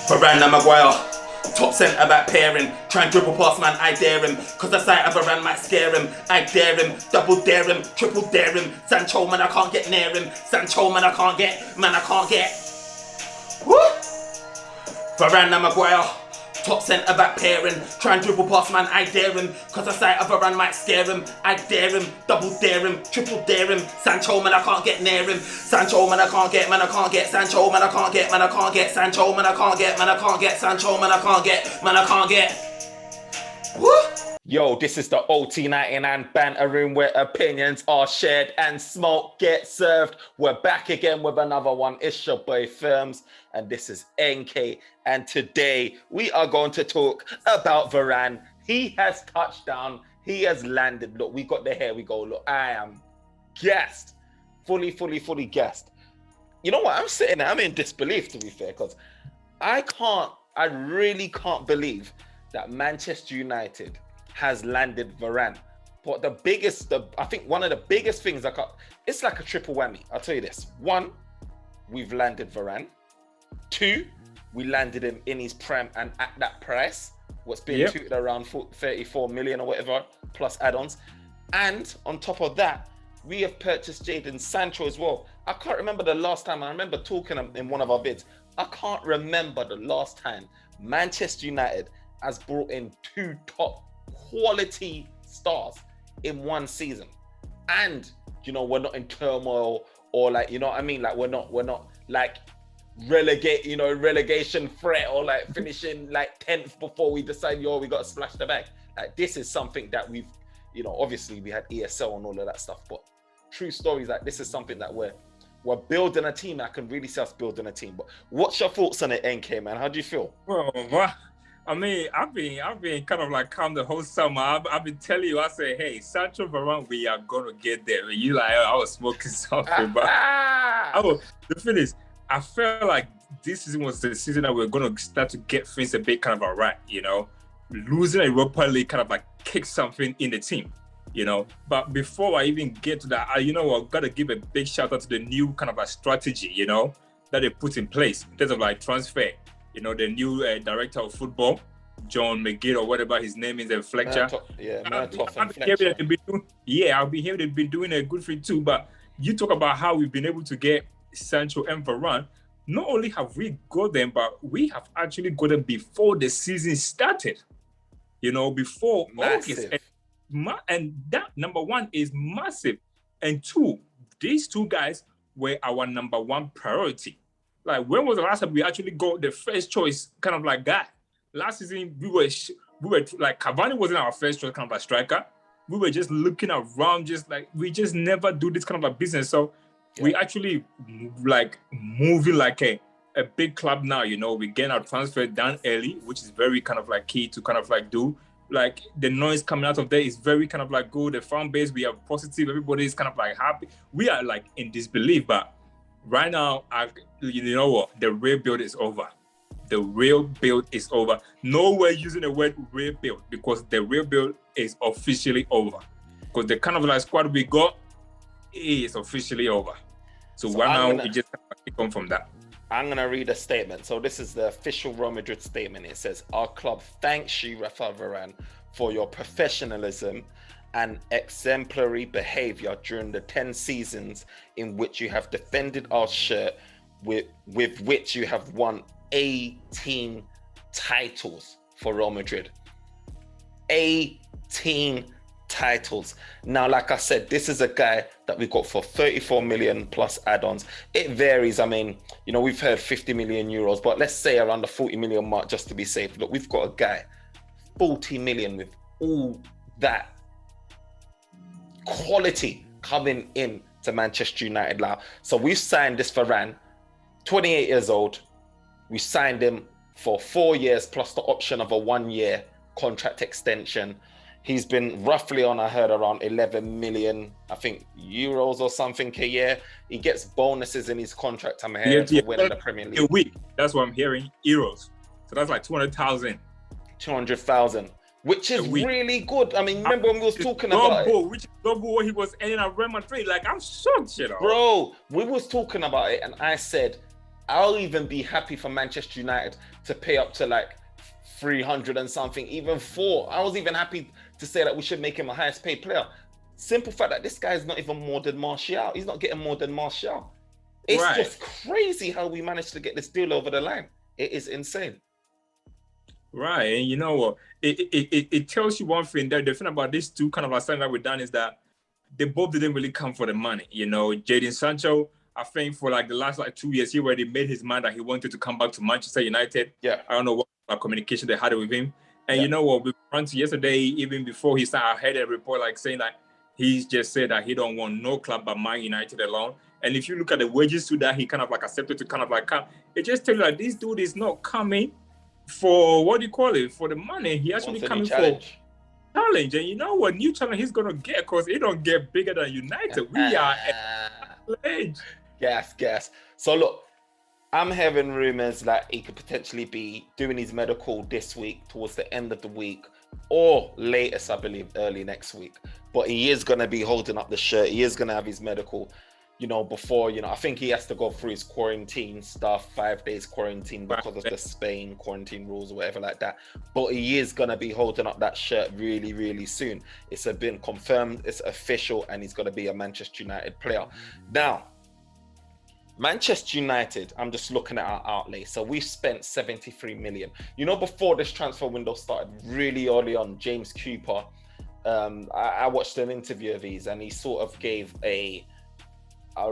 Varane and Maguire, top centre back pairing. Try and dribble past man, I dare him. Cause the sight of Varane might scare him. I dare him, double dare him, triple dare him. Sancho man, I can't get near him. Sancho man, I can't get. Woo! Varane and Maguire, top centre back pairing. Try and dribble past man, I dare him. Cause the sight of Varane might scare him. I dare him, double dare him, triple dare him. Sancho man, I can't get near him. Sancho man, I can't get. Sancho man, I can't get. Sancho man, I can't get. Sancho man, I can't get. Woo! Yo, this is the OT99 Banter Room where opinions are shared and smoke gets served. We're back again with another one. It's your boy Firms and this is NK. And today we are going to talk about Varane. He has touched down. He has landed. Look, we got the hair. We go, look, I am gassed. Fully gassed. You know what? I'm sitting there. I'm in disbelief, to be fair, because I really can't believe that Manchester United has landed Varane. But I think one of the biggest things, it's like a triple whammy. I'll tell you this. One, we've landed Varane. Two, we landed him in his prime and at that price. What's being tweeted around 34 million or whatever, plus add-ons. And on top of that, we have purchased Jadon Sancho as well. I can't remember the last time, I remember talking in one of our bids, I can't remember the last time Manchester United has brought in two top quality stars in one season. And, you know, we're not in turmoil or like, you know what I mean? Like we're not like relegation threat or like finishing like 10th before we decide, we got to splash the bag. Like this is something that we've, obviously we had ESL and all of that stuff, but true stories, like this is something that we're building a team. I can really see us building a team. But what's your thoughts on it, NK, man? How do you feel? Well, I mean, I've been kind of like calm the whole summer. I've been telling you, I say, hey, Sancho Varane, we are gonna get there. And you like, I was smoking something, but the thing is, I felt like this season was the season that we're gonna start to get things a bit kind of alright, losing a Europa League kind of like kick something in the team, But before I even get to that, I've got to give a big shout out to the new kind of a strategy, that they put in place in terms of like transfer. The new director of football, John McGill or whatever his name is, Fletcher. I'll be here. They've been doing a good thing too. But you talk about how we've been able to get Sancho and Varane. Not only have we got them, but we have actually got them before the season started. Before massive. August. And that, number one, is massive. And two, these two guys were our number one priority. Like, when was the last time we actually got the first choice kind of like guy? Last season, we were like, Cavani wasn't our first choice kind of like striker. We were just looking around, just like, we just never do this kind of a business. So we actually like moving like a big club now, we get our transfer done early, which is very kind of like key to kind of like do. Like the noise coming out of there is very kind of like good. The fan base, we are positive. Everybody is kind of like happy. We are like in disbelief, but right now, you know what? The real build is over. The real build is over. No way using the word real build because the real build is officially over. Because the kind of like squad we got is officially over. So right now, we just have to come from that. I'm going to read a statement. So this is the official Real Madrid statement. It says, our club thanks you, Raphael Varane, for your professionalism and exemplary behavior during the 10 seasons in which you have defended our shirt, with which you have won 18 titles for Real Madrid. 18 titles. Now, like I said, this is a guy that we got for 34 million plus add-ons. It varies. I mean, we've heard 50 million euros, but let's say around the 40 million mark just to be safe. Look, we've got a guy, 40 million with all that quality coming in to Manchester United now. So we've signed this Varane, 28 years old. We signed him for 4 years plus the option of a 1 year contract extension. He's been roughly on, I heard, around 11 million, I think, euros or something a year. He gets bonuses in his contract, I'm hearing, for winning the Premier League. A week. That's what I'm hearing, euros. So that's like 200,000. 200,000. Which is really good. I mean, remember when we was talking about it? Which is double what he was earning at Real Madrid. Like, I'm shocked, Bro, we was talking about it and I said, I'll even be happy for Manchester United to pay up to like 300 and something, even 4. I was even happy to say that we should make him a highest paid player. Simple fact that this guy is not even more than Martial. He's not getting more than Martial. It's just crazy how we managed to get this deal over the line. It is insane. Right, and you know what? It tells you one thing. The thing about these two kind of like signing that we've done is that they both didn't really come for the money. You know, Jadon Sancho, I think for like the last like 2 years, he already made his mind that he wanted to come back to Manchester United. Yeah. I don't know what communication they had with him. And you know what? We went yesterday, even before he started, I heard a report like saying that he's just said that he don't want no club but Man United alone. And if you look at the wages to that, he kind of like accepted to kind of like come. It just tells you that this dude is not coming for, what do you call it, for the money. He actually coming for challenge. And you know what new challenge he's gonna get, because it don't get bigger than United. We are at challenge. Gas. So look, I'm hearing rumors that he could potentially be doing his medical this week, towards the end of the week, or latest, I believe, early next week. But he is gonna be holding up the shirt. He is gonna have his medical, you know, before, you know, I think he has to go through his quarantine stuff, 5 days quarantine because of the Spain quarantine rules or whatever like that. But he is going to be holding up that shirt really, really soon. It's been confirmed, it's official, and he's going to be a Manchester United player. Now, Manchester United, I'm just looking at our outlay. So we've spent 73 million. You know, before this transfer window started, really early on, James Cooper, I watched an interview of his, and he sort of gave a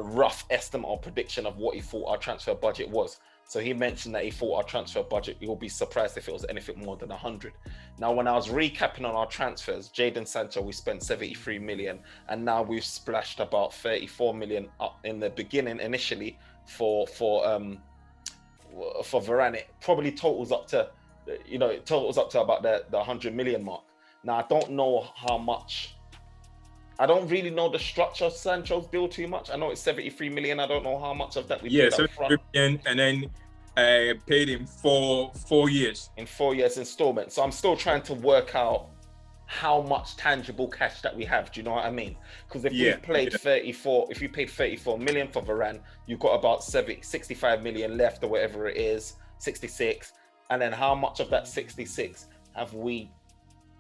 rough estimate or prediction of what he thought our transfer budget was. So he mentioned that he thought our transfer budget, you'll be surprised if it was anything more than 100. Now, when I was recapping on our transfers, Jadon Sancho, we spent 73 million, and now we've splashed about 34 million up in the beginning initially for Varane. It probably totals up to, you know, it totals up to about the 100 million mark. Now, I don't know how much. I don't really know the structure of Sancho's deal too much. I know it's 73 million. I don't know how much of that we paid up front. And then paid in 4 years. In 4 years installment. So I'm still trying to work out how much tangible cash that we have. Do you know what I mean? Because if you paid 34 million for Varane, you've got about 65 million left or whatever it is, 66. And then how much of that 66 have we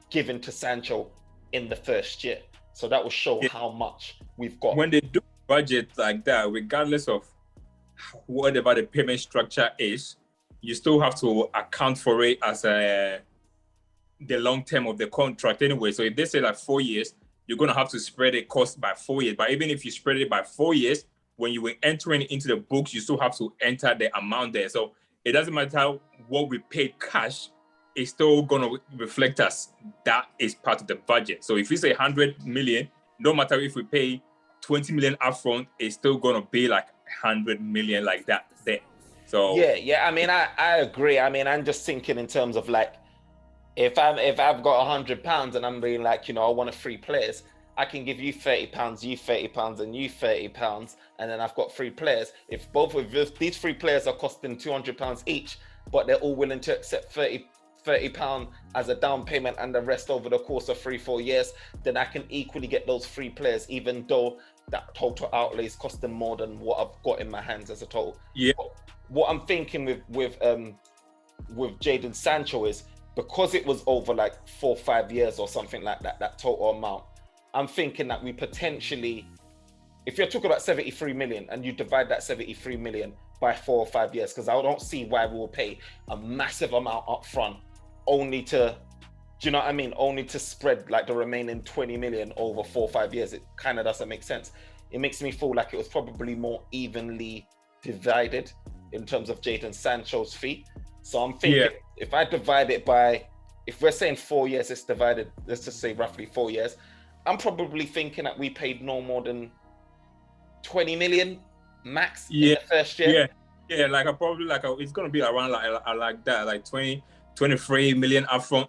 given to Sancho in the first year? So that will show how much we've got. When they do budget like that, regardless of whatever the payment structure is, you still have to account for it as the long term of the contract anyway. So if they say like 4 years, you're going to have to spread the cost by 4 years. But even if you spread it by 4 years, when you were entering into the books, you still have to enter the amount there. So it doesn't matter what we paid cash, it's still going to reflect us. That is part of the budget. So if we say 100 million, no matter if we pay 20 million upfront, it's still going to be like 100 million like that there. So yeah. I mean, I agree. I mean, I'm just thinking in terms of like, if I've got £100 and I'm being like, you know, I want 3 players, I can give you £30, you £30, and you £30, and then I've got 3 players. If these 3 players are costing £200 each, but they're all willing to accept £30 as a down payment and the rest over the course of 3-4 years, then I can equally get those 3 players, even though that total outlay is costing more than what I've got in my hands as a total. Yeah. What I'm thinking with Jadon Sancho is, because it was over like 4 or 5 years or something like that, that total amount, I'm thinking that we potentially, if you're talking about 73 million and you divide that 73 million by 4 or 5 years, because I don't see why we will pay a massive amount up front only to, do you know what I mean? Only to spread like the remaining 20 million over 4 or 5 years. It kind of doesn't make sense. It makes me feel like it was probably more evenly divided in terms of Jadon Sancho's fee. So I'm thinking if I divide it by, if we're saying 4 years, it's divided, let's just say roughly 4 years. I'm probably thinking that we paid no more than 20 million max in the first year. Yeah, like I probably it's gonna be around like that, like 23 million upfront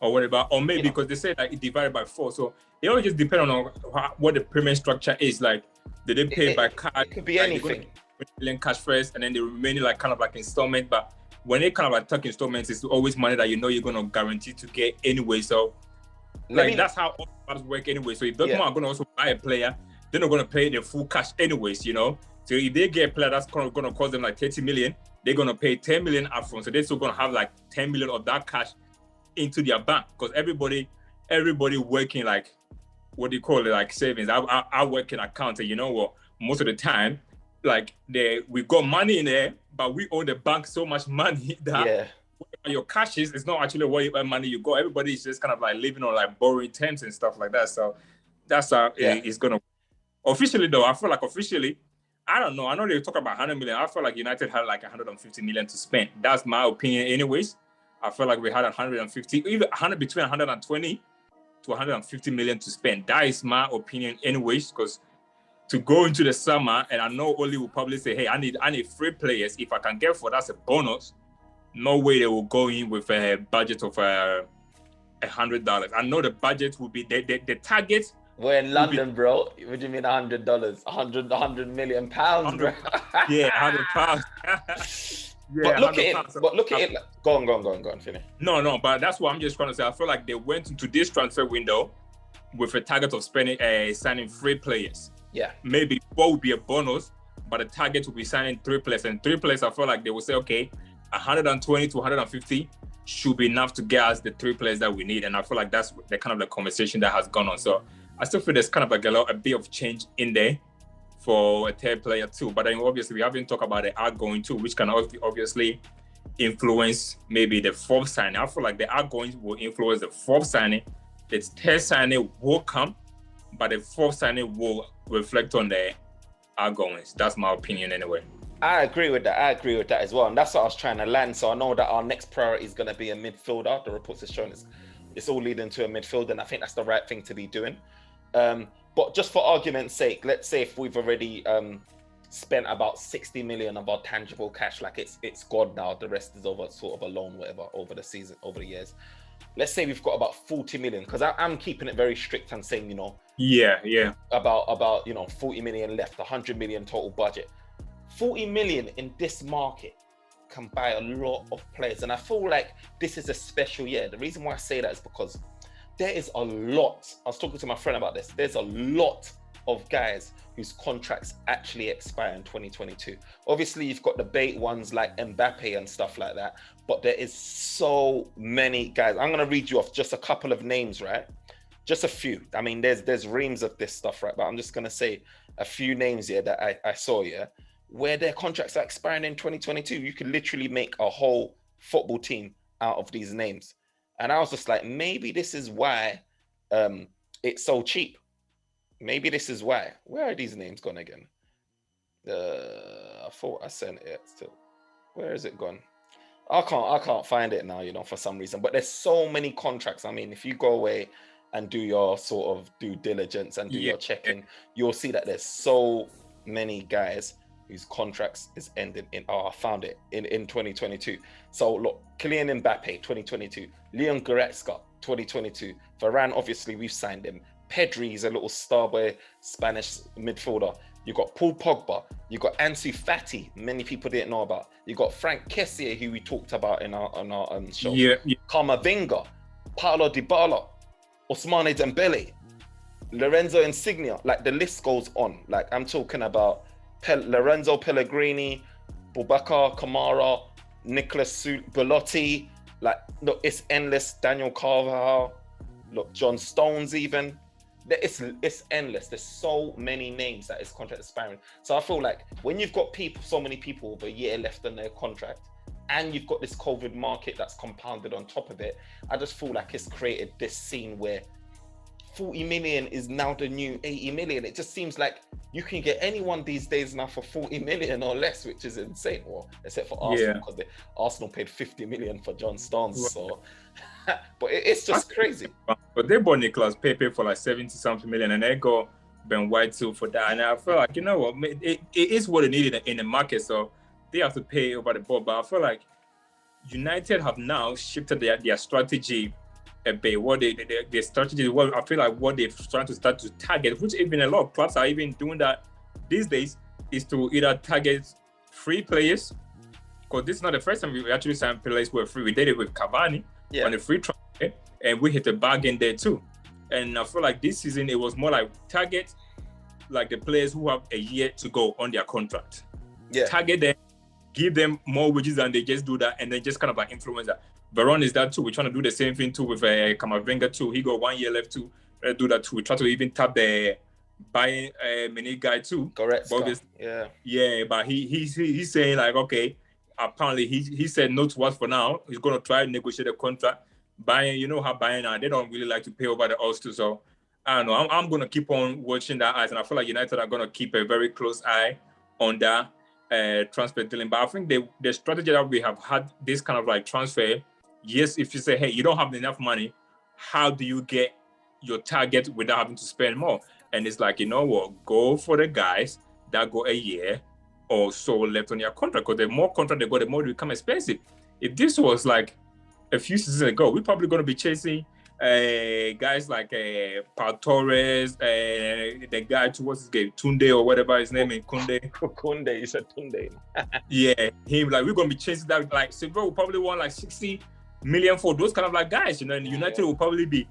or whatever, or maybe because they say like it divided by 4, so it all just depends on what the payment structure is. Like, did they pay by cash? It could be anything. 20 million cash first, and then the remaining like kind of like installment. But when they kind of like talk installments, it's always money that you know you're gonna guarantee to get anyway. So that's how all clubs work anyway. So if Dortmund are gonna also buy a player, they're not gonna pay the full cash anyways, you know. So if they get a player that's going to cost them like 30 million, they're going to pay 10 million upfront. So they're still going to have like 10 million of that cash into their bank, because everybody working like, what do you call it, like savings. I work in accounting. You know what? Most of the time, like we got money in there, but we owe the bank so much money that your cash is not actually what money you got. Everybody is just kind of like living on like borrowing terms and stuff like that. So that's how it's gonna. Officially though, I feel like I don't know. I know they talk about 100 million. I feel like United had like 150 million to spend. That's my opinion, anyways. I feel like we had 150, even between 120 to 150 million to spend. That is my opinion, anyways. Because to go into the summer, and I know Oli will probably say, "Hey, I need 3 players. If I can get 4, that's a bonus." No way they will go in with a budget of $100. I know the budget will be the target. We're in London, bro. What do you mean $100? $100 million pounds, bro. Yeah, £100. But look at it. But look at it. Go on. Finish. No. But that's what I'm just trying to say. I feel like they went into this transfer window with a target of signing 3 players. Yeah. Maybe 4 would be a bonus, but the target will be signing 3 players. And 3 players, I feel like they will say, okay, 120 to 150 should be enough to get us the 3 players that we need. And I feel like that's the kind of the conversation that has gone on. So I still feel there's kind of like a bit of change in there for a 3rd player too. But then obviously we haven't talked about the outgoing too, which can obviously influence maybe the 4th signing. I feel like the outgoing will influence the 4th signing. The 3rd signing will come, but the 4th signing will reflect on the outgoings. That's my opinion anyway. I agree with that as well. And that's what I was trying to land. So I know that our next priority is going to be a midfielder. The reports are showing it's all leading to a midfielder, and I think that's the right thing to be doing. But just for argument's sake, let's say if we've already spent about 60 million of our tangible cash, like it's gone now, the rest is over sort of a loan, whatever, over the season, over the years. Let's say we've got about 40 million, because I'm keeping it very strict and saying, about 40 million left, 100 million total budget. 40 million in this market can buy a lot of players. And I feel like this is a special year. The reason why I say that is because there is a lot. I was talking to my friend about this. There's a lot of guys whose contracts actually expire in 2022. Obviously, you've got the bait ones like Mbappe and stuff like that, but there is so many guys. I'm going to read you off just a couple of names, right? Just a few. I mean, there's reams of this stuff, right? But I'm just going to say a few names here that I saw, where their contracts are expiring in 2022. You could literally make a whole football team out of these names. And I was just like, maybe this is why it's so cheap. Maybe this is why. Where are these names gone again? I thought I sent it still. Where is it gone? I can't find it now, for some reason. But there's so many contracts. I mean, if you go away and do your sort of due diligence and do your checking, you'll see that there's so many guys whose contracts is ending I found it in 2022. So look, Kylian Mbappe, 2022. Leon Goretzka, 2022. Varane, obviously we've signed him. Pedri is a little star boy Spanish midfielder. You got Paul Pogba. You got Ansu Fati, many people didn't know about. You got Frank Kessié, who we talked about on our show. Camavinga, Paulo Dybala, Ousmane Dembele, Lorenzo Insigne. Like the list goes on. Like I'm talking about Lorenzo Pellegrini, Boubacar Kamara, Nicolas Belotti. Like, look, it's endless. Daniel Carvajal, look, John Stones even. It's endless. There's so many names that is contract expiring. So I feel like when you've got so many people with a year left on their contract, and you've got this COVID market that's compounded on top of it, I just feel like it's created this scene where 40 million is now the new 80 million. It just seems like you can get anyone these days now for 40 million or less, which is insane. Well, except for Arsenal, because Arsenal paid 50 million for John Stones. So, but it's just crazy. But they bought Nicolas Pepe for like 70 something million, and they got Ben White too for that. And I feel like, it is what it needed in the market. So they have to pay over the board. But I feel like United have now shifted their strategy a bit. What their strategy, I feel like what they're trying to start to target, which even a lot of clubs are even doing that these days, is to either target free players, because this is not the first time we actually signed players who were free. We did it with Cavani on the free transfer, and we hit a bargain there too. And I feel like this season it was more like target like the players who have a year to go on their contract. Yeah. Target them, give them more wages than they just do that, and then just kind of like influence that. Varane is that too. We're trying to do the same thing too with Kamavinga too. He got 1 year left to do that too. We try to even tap the buying mini guy too. Correct. Yeah, but he's saying like, okay, apparently he said no to us for now. He's gonna try to negotiate a contract. Bayern, you know how Bayern are, they don't really like to pay over the odds too. So I don't know. I'm gonna keep on watching that eyes, and I feel like United are gonna keep a very close eye on that transfer dealing. But I think the strategy that we have had this kind of like transfer, yes, if you say, hey, you don't have enough money, how do you get your target without having to spend more? And it's like, you know what, go for the guys that go a year or so left on your contract, because the more contract they go, the more they become expensive. If this was like a few seasons ago, we're probably going to be chasing guys like Pau Torres, the guy towards his game, Tunde or whatever his name is, Kunde. Kunde, you said Tunde. Yeah, him, like we're going to be chasing that. Like Silva will probably want like 60 million for those kind of like guys, you know, and United will probably be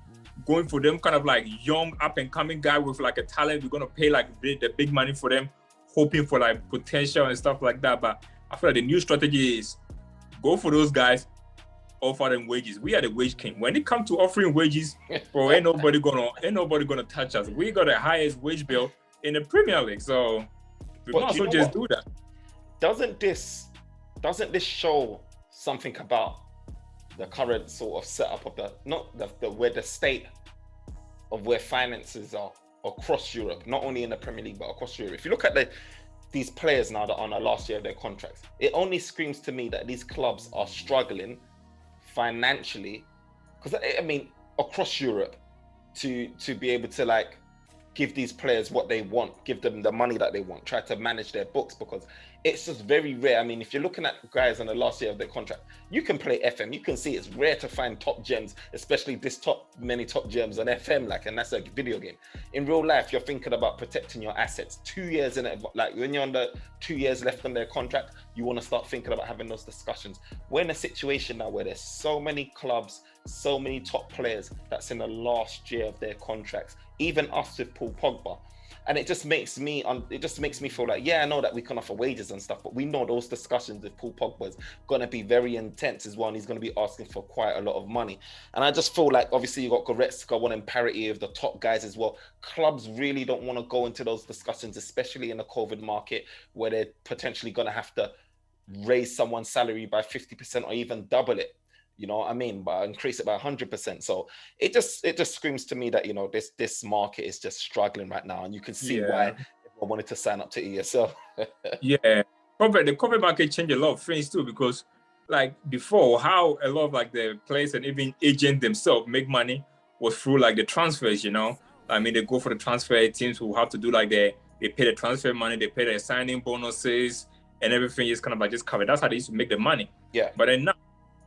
going for them kind of like young up and coming guy with like a talent. We're going to pay like the big money for them, hoping for like potential and stuff like that. But I feel like the new strategy is go for those guys, offer them wages. We are the wage king. When it comes to offering wages, bro, ain't nobody gonna touch us. We got the highest wage bill in the Premier League, so we might as well just do that. Doesn't this show something about the current sort of setup of where the state of where finances are across Europe, not only in the Premier League but across Europe? If you look at these players now that are on the last year of their contracts, it only screams to me that these clubs are struggling financially, because I mean across Europe to be able to like give these players what they want, give them the money that they want, try to manage their books, because it's just very rare. I mean, if you're looking at guys on the last year of their contract, you can play FM, you can see it's rare to find top gems, especially many top gems on FM, like, and that's a video game. In real life, you're thinking about protecting your assets 2 years in it. Like when you're under 2 years left on their contract, you want to start thinking about having those discussions. We're in a situation now where there's so many clubs, so many top players that's in the last year of their contracts, even us with Paul Pogba. And it just makes me feel like, yeah, I know that we can offer wages and stuff, but we know those discussions with Paul Pogba is going to be very intense as well, and he's going to be asking for quite a lot of money. And I just feel like, obviously, you got Goretzka wanting parity of the top guys as well. Clubs really don't want to go into those discussions, especially in the COVID market, where they're potentially going to have to raise someone's salary by 50% or even double it. You know what I mean? But increase it by 100%. So it just screams to me that, you know, this market is just struggling right now, and you can see why everyone wanted to sign up to ESL. Yeah, the COVID market changed a lot of things too, because like before, how a lot of like the players and even agents themselves make money was through like the transfers. You know, I mean, they go for the transfer teams who have to do like they pay the transfer money, they pay their signing bonuses, and everything is kind of like just covered. That's how they used to make the money. Yeah. But then now,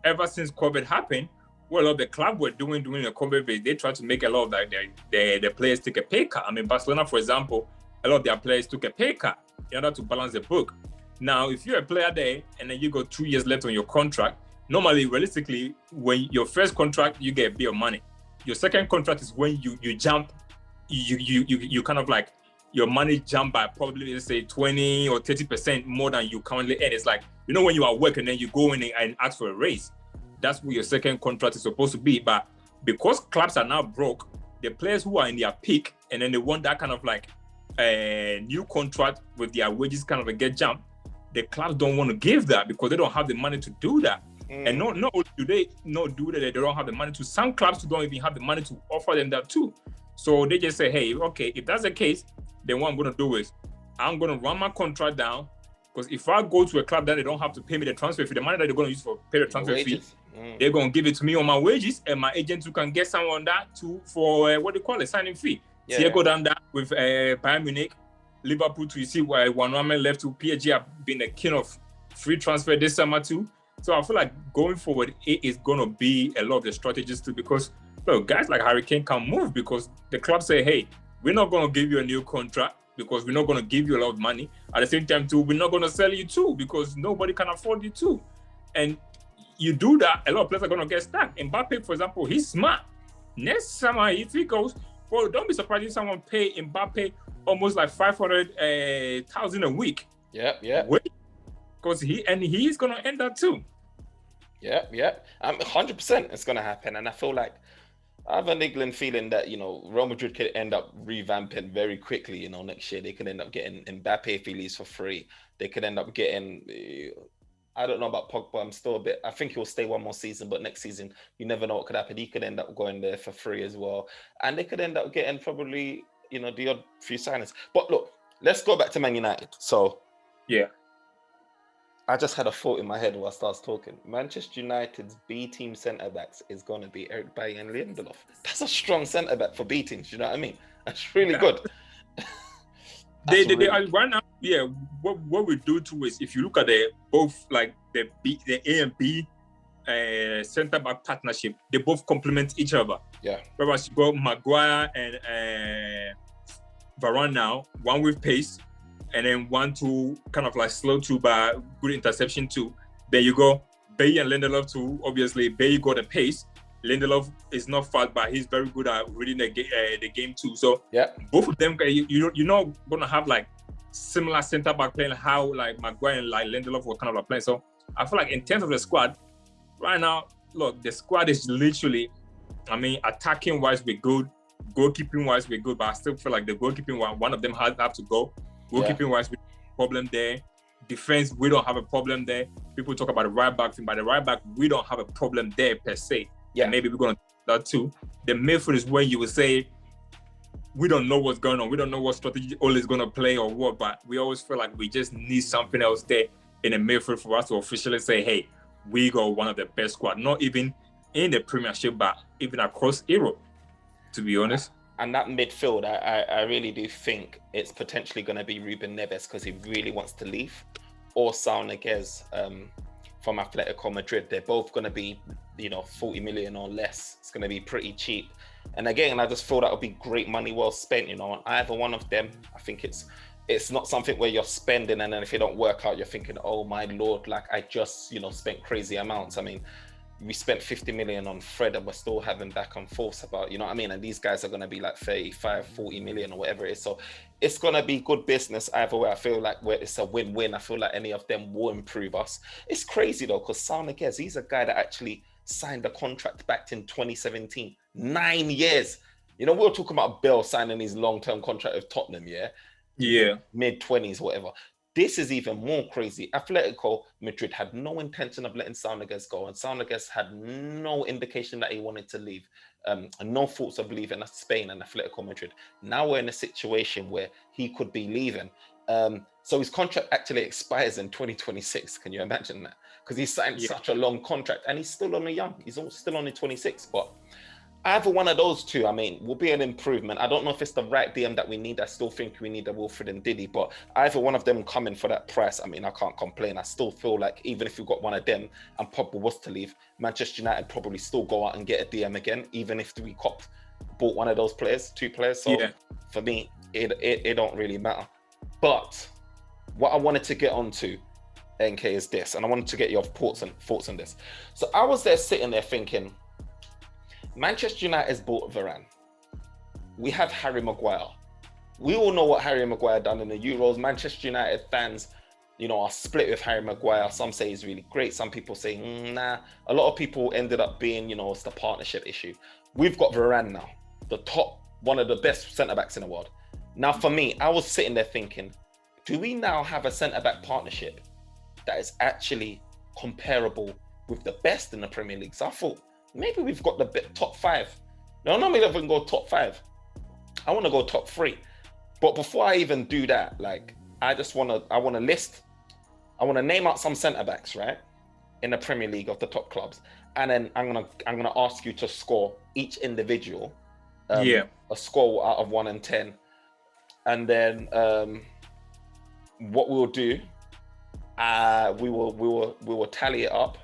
ever since COVID happened, what a lot of the club were doing during the COVID phase, they tried to make a lot of like the players take a pay cut. I mean, Barcelona, for example, a lot of their players took a pay cut in order to balance the book. Now, if you're a player there and then you got 2 years left on your contract, normally, realistically, when your first contract, you get a bit of money. Your second contract is when you jump, you kind of like, your money jump by probably, let's say, 20 or 30% more than you currently earn. It's like, you know, when you are working and then you go in and ask for a raise, that's what your second contract is supposed to be. But because clubs are now broke, the players who are in their peak and then they want that kind of like a new contract with their wages kind of get jumped, the clubs don't want to give that because they don't have the money to do that. And not only do they not do that, they don't have the money to. Some clubs don't even have the money to offer them that too. So they just say, hey, okay, if that's the case, then what I'm going to do is I'm going to run my contract down, because if I go to a club that they don't have to pay me the transfer fee, the money that they're going to use for pay the transfer fee, they're going to give it to me on my wages, and my agent who can get someone that too for what they call a signing fee. Yeah. Thiago done that with Bayern Munich, Liverpool too. You see why Wanwame left to PSG have been the king of free transfer this summer too. So I feel like going forward, it is going to be a lot of the strategies too, because look, guys like Harry Kane can move because the club say, hey, we're not going to give you a new contract because we're not going to give you a lot of money. At the same time, too, we're not going to sell you too because nobody can afford you too. And you do that, a lot of players are going to get stuck. Mbappe, for example, he's smart. Next summer, if he goes, well, don't be surprised if someone pay Mbappe almost like 500,000 a week. Yeah. Because he's gonna end that too. Yeah. 100% it's gonna happen, and I feel like I have a niggling feeling that, you know, Real Madrid could end up revamping very quickly. You know, next year they could end up getting Mbappe if he leaves for free. They could end up getting, I don't know about Pogba. I'm still a bit, I think he'll stay one more season, but next season, you never know what could happen. He could end up going there for free as well. And they could end up getting probably, you know, the odd few signings. But look, let's go back to Man United. So, yeah. I just had a thought in my head whilst I was talking. Manchester United's B team centre backs is going to be Eric Bailly and Lindelof. That's a strong centre back for B teams. You know what I mean? That's really good. Right now, yeah. What we do too is, if you look at both like the A and B centre back partnership, they both complement each other. Yeah. Whereas you got Maguire and Varane now, one with pace, and then 1-2 kind of like slow to by good interception too. Then you go Bailly and Lindelof too. Obviously, Bailly got the pace. Lindelof is not fast, but he's very good at reading the game too. So yeah, both of them, you're not gonna have like similar centre back playing how like Maguire and like Lindelof were kind of like playing. So I feel like in terms of the squad right now, look, the squad is literally, I mean, attacking wise we're good, goalkeeping wise we're good, but I still feel like the goalkeeping one of them have to go. Goalkeeping wise, we have a problem there. Defense, we don't have a problem there. People talk about the right back thing, but the right back, we don't have a problem there per se. Yeah, and maybe we're gonna do that too. The midfield is when you would say we don't know what's going on. We don't know what strategy Ole is gonna play or what, but we always feel like we just need something else there in the midfield for us to officially say, hey, we got one of the best squad, not even in the Premiership, but even across Europe, to be honest. And that midfield, I really do think it's potentially going to be Ruben Neves because he really wants to leave, or Saul Niguez from Atletico Madrid. They're both going to be, 40 million or less. It's going to be pretty cheap. And again, I just feel that would be great money well spent, on either one of them. I think it's not something where you're spending and then if it don't work out, you're thinking, oh my Lord, like I just, spent crazy amounts. I mean, we spent 50 million on Fred and we're still having back and forth about, you know what I mean? And these guys are going to be like 35, 40 million or whatever it is. So it's going to be good business either way. I feel like it's a win-win. I feel like any of them will improve us. It's crazy though, because Saul Niguez, he's a guy that actually signed a contract back in 2017, 9 years. We were talking about Bell signing his long-term contract with Tottenham, yeah, mid-20s, whatever. This is even more crazy. Atletico Madrid had no intention of letting Saul Niguez go, and Saul Niguez had no indication that he wanted to leave, and no thoughts of leaving Spain and Atletico Madrid. Now we're in a situation where he could be leaving. So his contract actually expires in 2026. Can you imagine that? Because he signed such a long contract, and he's still only young. He's still only 26, but either one of those two, I mean, will be an improvement. I don't know if it's the right DM that we need. I still think we need a Wilfred and Diddy, but either one of them coming for that price, I mean, I can't complain. I still feel like even if you've got one of them and Pogba was to leave, Manchester United probably still go out and get a DM again, even if we bought one of those players, two players. So for me, it don't really matter. But what I wanted to get onto, NK, is this, and I wanted to get your thoughts on this. So I was there sitting there thinking, Manchester United has bought Varane. We have Harry Maguire. We all know what Harry Maguire done in the Euros. Manchester United fans, are split with Harry Maguire. Some say he's really great. Some people say, nah. A lot of people ended up being, it's the partnership issue. We've got Varane now, one of the best centre-backs in the world. Now, for me, I was sitting there thinking, do we now have a centre-back partnership that is actually comparable with the best in the Premier League? So I thought, maybe we've got the top 5. No, not maybe I can go top 5. I want to go top 3. But before I even do that, I want to name out some centre backs, right, in the Premier League of the top clubs, and then I'm gonna ask you to score each individual, a score out of 1 and 10, and then what we'll do, we will tally it up.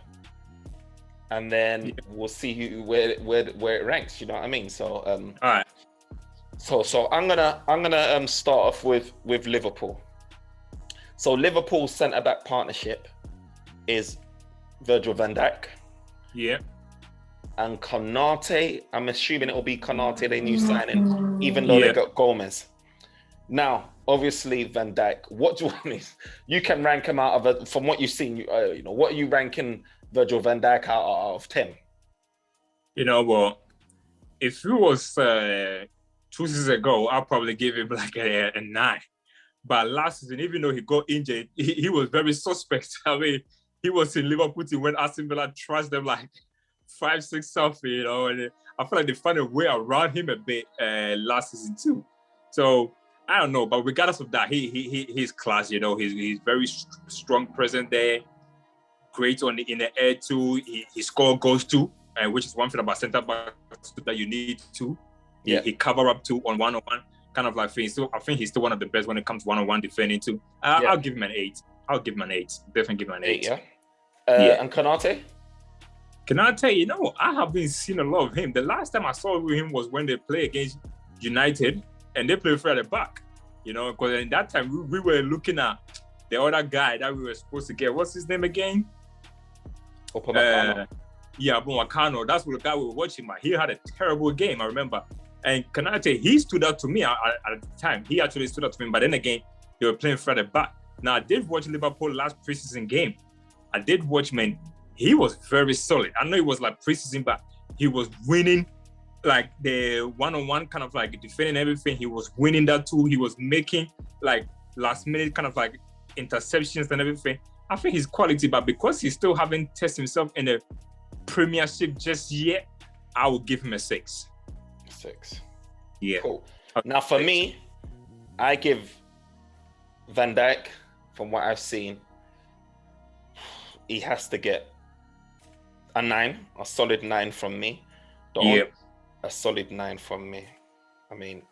And then we'll see where it ranks. You know what I mean? So all right. So I'm gonna start off with Liverpool. So Liverpool's centre back partnership is Virgil van Dijk. Yeah. And Konate. I'm assuming it will be Konate, their new signing, even though they got Gomez. Now, obviously, Van Dijk. What do you want me? You can rank him out of from what you've seen. What are you ranking Virgil Van Dijk out of 10? Well, if it was 2 seasons ago, I'll probably give him like a 9. But last season, even though he got injured, he was very suspect. I mean, he was in Liverpool team when Aston Villa trashed them like 5-6 something, and I feel like they found a way around him a bit last season too. So I don't know, but regardless of that, he's class. He's very strong present there, great in the air too. He scored goals too, which is one thing about centre backs that you need to. He cover up too on one-on-one kind of like thing. So I think he's still one of the best when it comes to one-on-one defending too. I'll give him an 8. Definitely give him an 8. And Konate? Konate, I haven't seen a lot of him. The last time I saw him was when they played against United and they played at the back. Because in that time we were looking at the other guy that we were supposed to get. What's his name again? Upamecano. Upamecano. That's what the guy we were watching. He had a terrible game, I remember. And Konate, he stood out to me at the time. He actually stood out to me. But then again, they were playing at the back. Now, I did watch Liverpool last preseason game. I did watch, man. He was very solid. I know it was like preseason, but he was winning like the one-on-one kind of like defending everything. He was winning that too. He was making like last minute kind of like interceptions and everything. I think he's quality, but because he still haven't tested himself in the Premiership just yet, I will give him a 6. 6. Yeah. Cool. Now for me, I give Van Dijk, from what I've seen, he has to get a 9, a solid 9 from me. A solid 9 from me. I mean,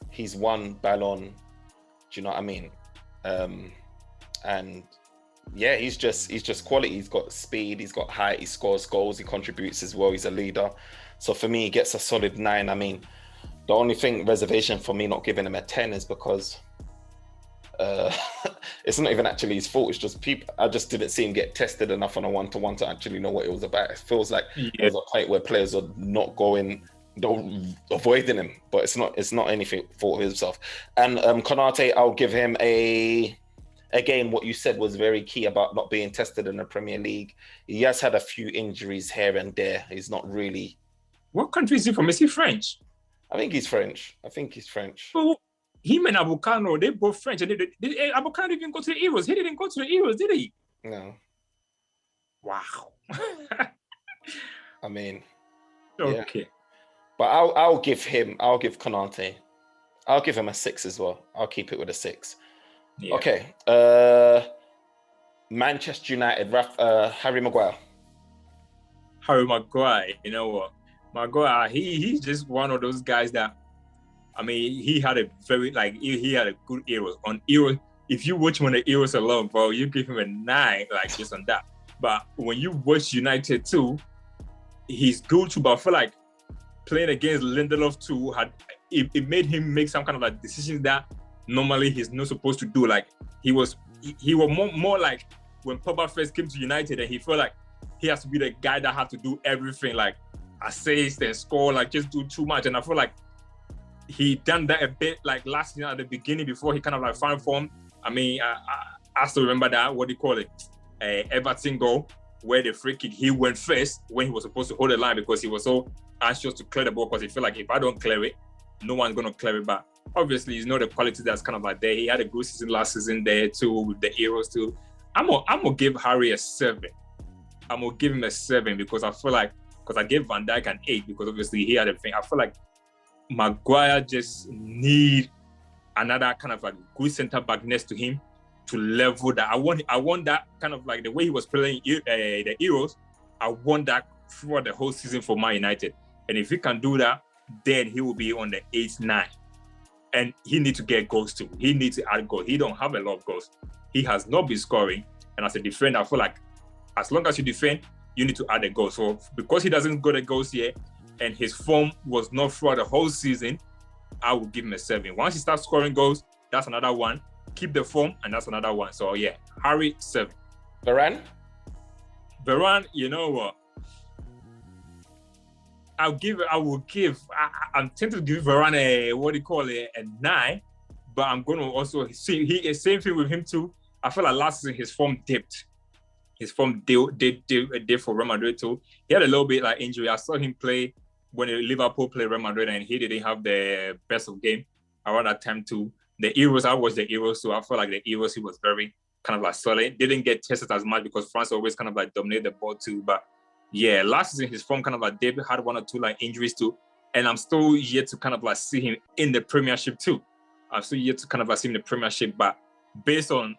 he's won Ballon. Do you know what I mean? And yeah, he's just quality. He's got speed, he's got height, he scores goals, he contributes as well, he's a leader. So for me, he gets a solid 9. I mean, the only reservation for me not giving him a 10 is because it's not even actually his fault. It's just people. I just didn't see him get tested enough on a 1-to-1 to actually know what it was about. It feels like there's a point where players are not avoiding him, but it's not anything fault of himself. And Konate, I'll give him again, what you said was very key about not being tested in the Premier League. He has had a few injuries here and there. He's not really. What country is he from? Is he French? I think he's French. So him and Upamecano, they both French. And Upamecano didn't go to the Euros. He didn't go to the Euros, did he? No. Wow. I mean, okay. Yeah. But I'll give Konate, I'll give him a 6 as well. I'll keep it with a 6. Yeah. Okay. Manchester United, Harry Maguire. Harry Maguire, you know what? Maguire, he's just one of those guys that, I mean, he had a very, he had a good Euros. On Euros, if you watch him on the Euros alone, bro, you give him a 9, just on that. But when you watch United too, he's good too, but I feel like playing against Lindelof too, it made him make some kind of decisions that normally he's not supposed to do. Like, he was more like when Pogba first came to United and he felt like he has to be the guy that had to do everything, like assist and score, just do too much. And I feel like he done that a bit last year at the beginning before he kind of found form. I mean, I still remember that, what do you call it? Everton goal, where the free kick, he went first when he was supposed to hold the line because he was so anxious to clear the ball because he felt like if I don't clear it, no one's going to clear it back. Obviously, he's not the quality that's kind of there. He had a good season last season there too, with the Euros too. I'm gonna give Harry a 7. I'm gonna give him a 7 because I feel like, because I gave Van Dijk an 8 because obviously he had a thing. I feel like Maguire just need another kind of good centre back next to him to level that. I want that kind of the way he was playing the Euros. I want that throughout the whole season for Man United. And if he can do that, then he will be on the 8-9. And he needs to get goals too. He needs to add goals. He don't have a lot of goals. He has not been scoring. And as a defender, I feel like as long as you defend, you need to add a goal. So because he doesn't go the goals yet, and his form was not throughout the whole season, I will give him a 7. Once he starts scoring goals, that's another one. Keep the form, and that's another one. So yeah, Harry, 7. Varane, you know what? I'm tempted to give Varane a 9, but I'm going to also see same thing with him too. I feel like last season his form dipped. His form did for Real Madrid too. He had a little bit like injury. I saw him play when Liverpool played Real Madrid, and he didn't have the best of game around that time too. The Euros, I watched the Euros, so I feel like the Euros he was very kind of like solid. Didn't get tested as much because France always kind of like dominated the ball too. But yeah, last season his form kind of like dipped, had 1 or 2 like injuries too. And I'm still yet to kind of like see him in the Premiership too. I'm still yet to kind of like see him in the Premiership, but based on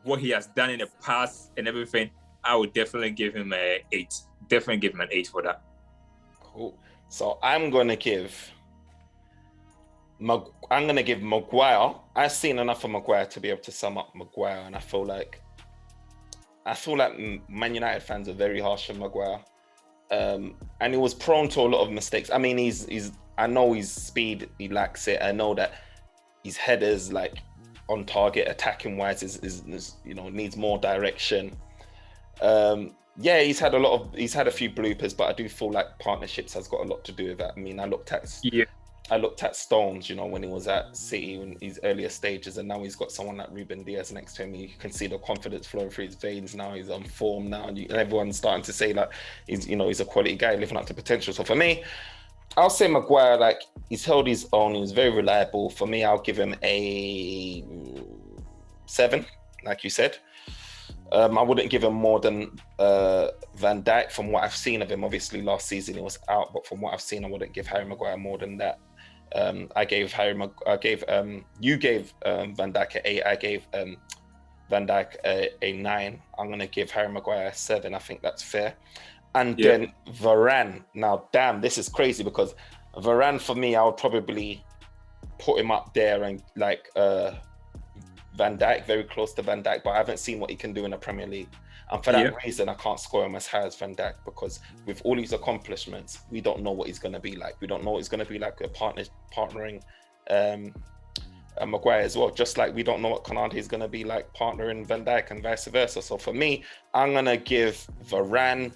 what he has done in the past and everything, I would definitely give him an 8. Definitely give him an 8 for that. Cool. So I'm gonna give Maguire. I've seen enough of Maguire to be able to sum up Maguire, and I feel like Man United fans are very harsh on Maguire. And he was prone to a lot of mistakes. I mean, I know his speed, he lacks it. I know that his headers, like on target, attacking wise, is needs more direction. Yeah, he's had a few bloopers, but I do feel like partnerships has got a lot to do with that. I mean, I looked at Stones, when he was at City in his earlier stages, and now he's got someone like Ruben Diaz next to him. You can see the confidence flowing through his veins now. He's on form now, and everyone's starting to say that he's a quality guy living up to potential. So for me, I'll say Maguire, like, he's held his own. He was very reliable. For me, I'll give him a 7, like you said. I wouldn't give him more than Van Dijk from what I've seen of him. Obviously, last season he was out, but from what I've seen, I wouldn't give Harry Maguire more than that. You gave Van Dijk an 8. I gave Van Dijk a 9. I'm gonna give Harry Maguire a 7. I think that's fair. And then Varane. Now, damn, this is crazy because Varane, for me, I would probably put him up there and like Van Dijk, very close to Van Dijk, but I haven't seen what he can do in the Premier League. And for that reason, I can't score him as high as Van Dijk, because with all his accomplishments, we don't know what he's going to be like. We don't know what he's going to be like partnering Maguire as well. Just like we don't know what Konate is going to be like partnering Van Dijk and vice versa. So for me, I'm going to give Varane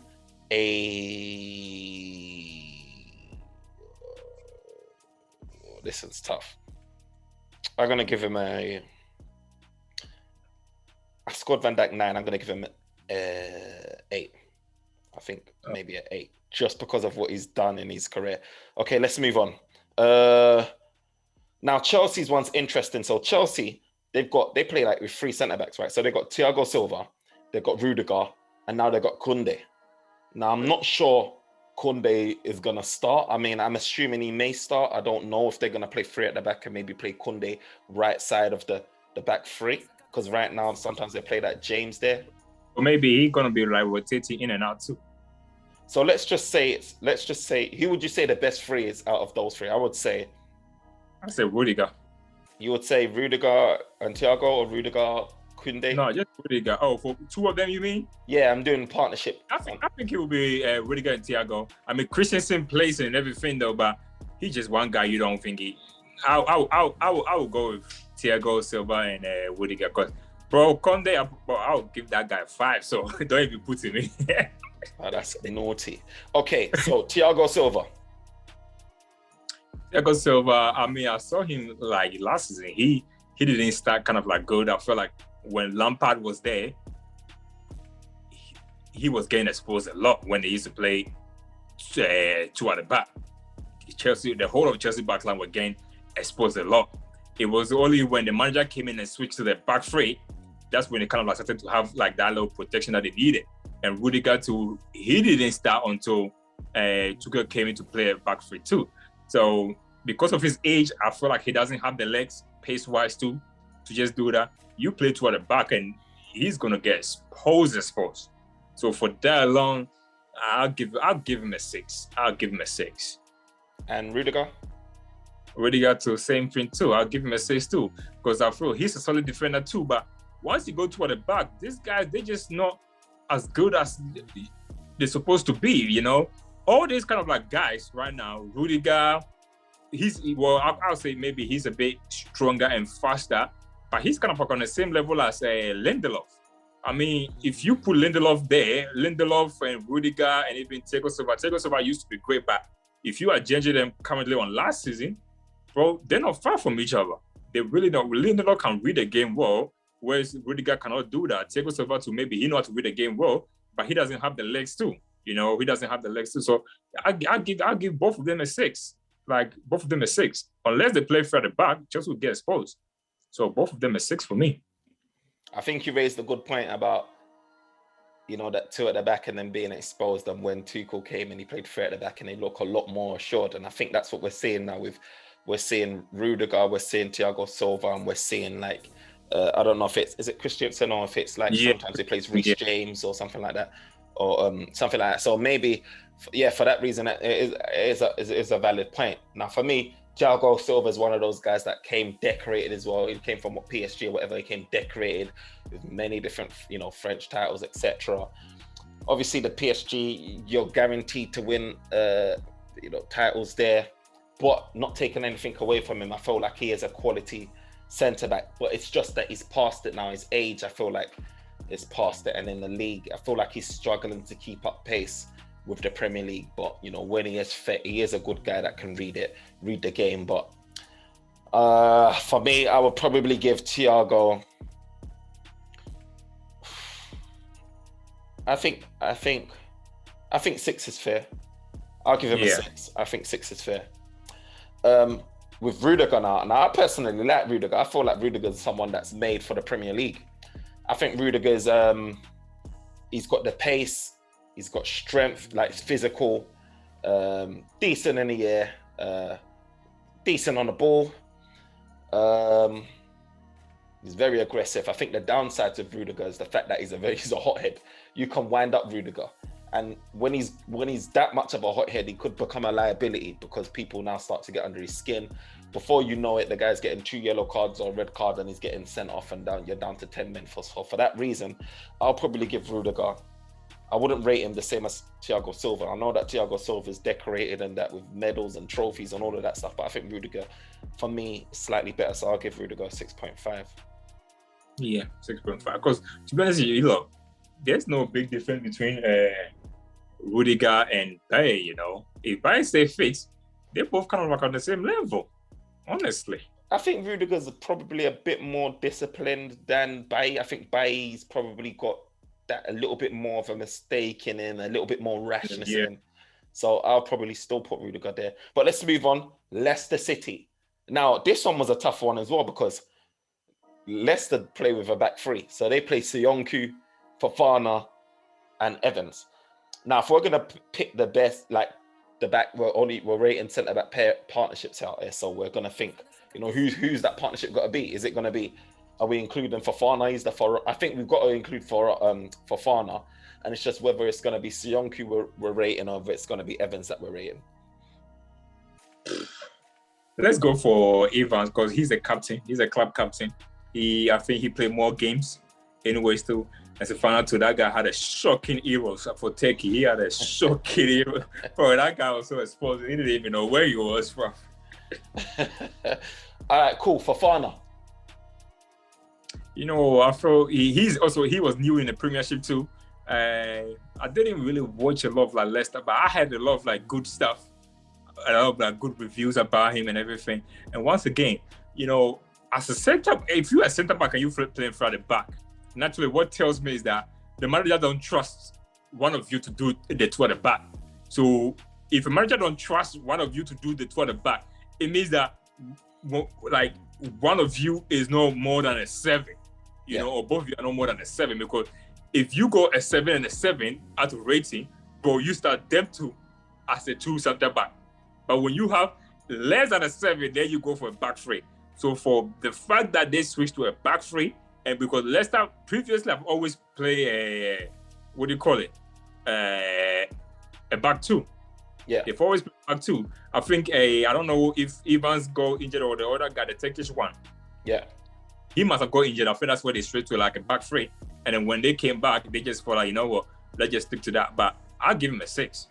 this is tough. I'm going to give him I scored Van Dijk 9. I'm going to give him 8. I think maybe an 8, just because of what he's done in his career. Okay, let's move on. Now Chelsea's one's interesting. So Chelsea, they play like with 3 centre backs, right? So they've got Thiago Silva, they've got Rudiger, and now they've got Koundé. Now I'm not sure Koundé is going to start. I mean, I'm assuming he may start. I don't know if they're going to play 3 at the back and maybe play Koundé right side of the back 3. Because right now, sometimes they play that James there. Or maybe he's going to be like rotating in and out too. So let's just say, who would you say the best 3 is out of those 3? I'd say Rudiger. You would say Rudiger and Thiago, or Rudiger, Koundé? No, just Rudiger. Oh, for 2 of them, you mean? Yeah, I'm doing partnership. I think it will be Rudiger and Thiago. I mean, Christensen plays and everything though, but he's just one guy you don't think he... I will go with Thiago Silva and Rudiger, because bro, Koundé, I'll give that guy 5, so don't even put him in. Oh, that's naughty. Okay, so Thiago Silva. Thiago Silva, I mean, I saw him like last season. He didn't start kind of like good. I felt like when Lampard was there, he was getting exposed a lot when they used to play 2 at the back. Chelsea, the whole of Chelsea backline were getting exposed a lot. It was only when the manager came in and switched to the back 3, that's when they kind of like started to have like that little protection that they needed. And Rudiger too, he didn't start until Tuchel came in to play back 3 too. So because of his age, I feel like he doesn't have the legs pace-wise to just do that. You play 2 at the back and he's gonna get exposed. So for that alone, I'll give him a 6. I'll give him a 6. And Rudiger too, same thing too. I'll give him a 6 too, because I feel he's a solid defender too. But once you go to the back, these guys, they're just not as good as they're supposed to be, All these kind of like guys right now, Rudiger, I'll say maybe he's a bit stronger and faster, but he's kind of like on the same level as Lindelof. I mean, if you put Lindelof there, Lindelof and Rudiger and even Thiago Silva used to be great, but if you are judging them currently on last season, bro, they're not far from each other. they really don't. Lindelof can read the game well, whereas Rudiger cannot do that. Thiago Silva too, maybe he know how to read the game well, but he doesn't have the legs too. He doesn't have the legs too. So I'll give both of them a 6. Like both of them a 6. Unless they play further back, just will get exposed. So both of them a 6 for me. I think you raised a good point about, that 2 at the back and then being exposed, and when Tuchel came and he played 3 at the back and they look a lot more assured. And I think that's what we're seeing now. We're seeing Rudiger, we're seeing Thiago Silva, and we're seeing I don't know if is it Christensen or if it's sometimes he plays Reece James or something like that, or something like that. So maybe, for that reason, it is a valid point. Now for me, Thiago Silva is one of those guys that came decorated as well. He came from PSG or whatever. He came decorated with many different, French titles, etc. Obviously, the PSG, you're guaranteed to win, titles there, but not taking anything away from him. I feel like he is a quality centre back, but it's just that he's past it now. His age, I feel like, is past it, and in the league, I feel like he's struggling to keep up pace with the Premier League. But when he is fit, he is a good guy that can read the game. But for me, I would probably give Thiago. I think 6 is fair. I'll give him a 6. I think 6 is fair. With Rudiger now, I personally like Rudiger. I feel like Rudiger is someone that's made for the Premier League. I think Rudiger's he's got the pace, he's got strength, like physical, decent in the air, decent on the ball. He's very aggressive. I think the downside of Rudiger is the fact that he's a hothead. You can wind up Rudiger, and when he's that much of a hothead, he could become a liability because people now start to get under his skin. Before you know it, the guy's getting 2 yellow cards or a red card, and he's getting sent off, and you're down to 10 men. For that reason, I'll probably give Rudiger. I wouldn't rate him the same as Thiago Silva. I know that Thiago Silva is decorated and that with medals and trophies and all of that stuff, but I think Rudiger, for me, is slightly better. So I'll give Rudiger 6.5. Yeah, 6.5. Because to be honest with you, look, there's no big difference between Rudiger and Baye. If Baye stay fit, they both kind of like on the same level. Honestly, I think Rudiger's probably a bit more disciplined than Baye. I think Baye's probably got that a little bit more of a mistake in him, a little bit more rashness in him. So I'll probably still put Rudiger there. But let's move on. Leicester City. Now, this one was a tough one as well because Leicester play with a back 3. So they play Soyuncu, Fofana, and Evans. Now, if we're going to pick the best, the back, we're rating centre-back pair partnerships out there. So we're going to think, who's that partnership got to be? Is it going to be, are we including Fofana? I think we've got to include Fofana. And it's just whether it's going to be Soyuncu we're rating or whether it's going to be Evans that we're rating. Let's go for Evans because he's a captain. He's a club captain. I think he played more games anyway still. As a final two, that guy had a shocking Euros for Turkey. He had a shocking Euros. Bro, that guy was so exposed. He didn't even know where he was from. All right, cool. Fofana. I feel he was new in the Premiership too. I didn't really watch a lot of Leicester, but I had a lot of good stuff. A lot of good reviews about him and everything. And once again, as a center, if you're a centre back and you play from the back, naturally, what tells me is that the manager don't trust one of you to do the 2 at the back. So if a manager don't trust one of you to do the 2 at the back, it means that one of you is no more than a 7, or both of you are no more than a 7. Because if you go a 7 and a 7 out of rating, bro, you start them 2 as a 2 centre back. But when you have less than a 7, then you go for a back 3. So for the fact that they switched to a back 3, and because Leicester previously have always played a back 2. Yeah. They've always played back 2. I think I don't know if Evans got injured or the other guy, the Turkish one. Yeah. He must have got injured. I think that's why they switched to a back 3. And then when they came back, they just thought, what, let's just stick to that. But I'll give him a 6.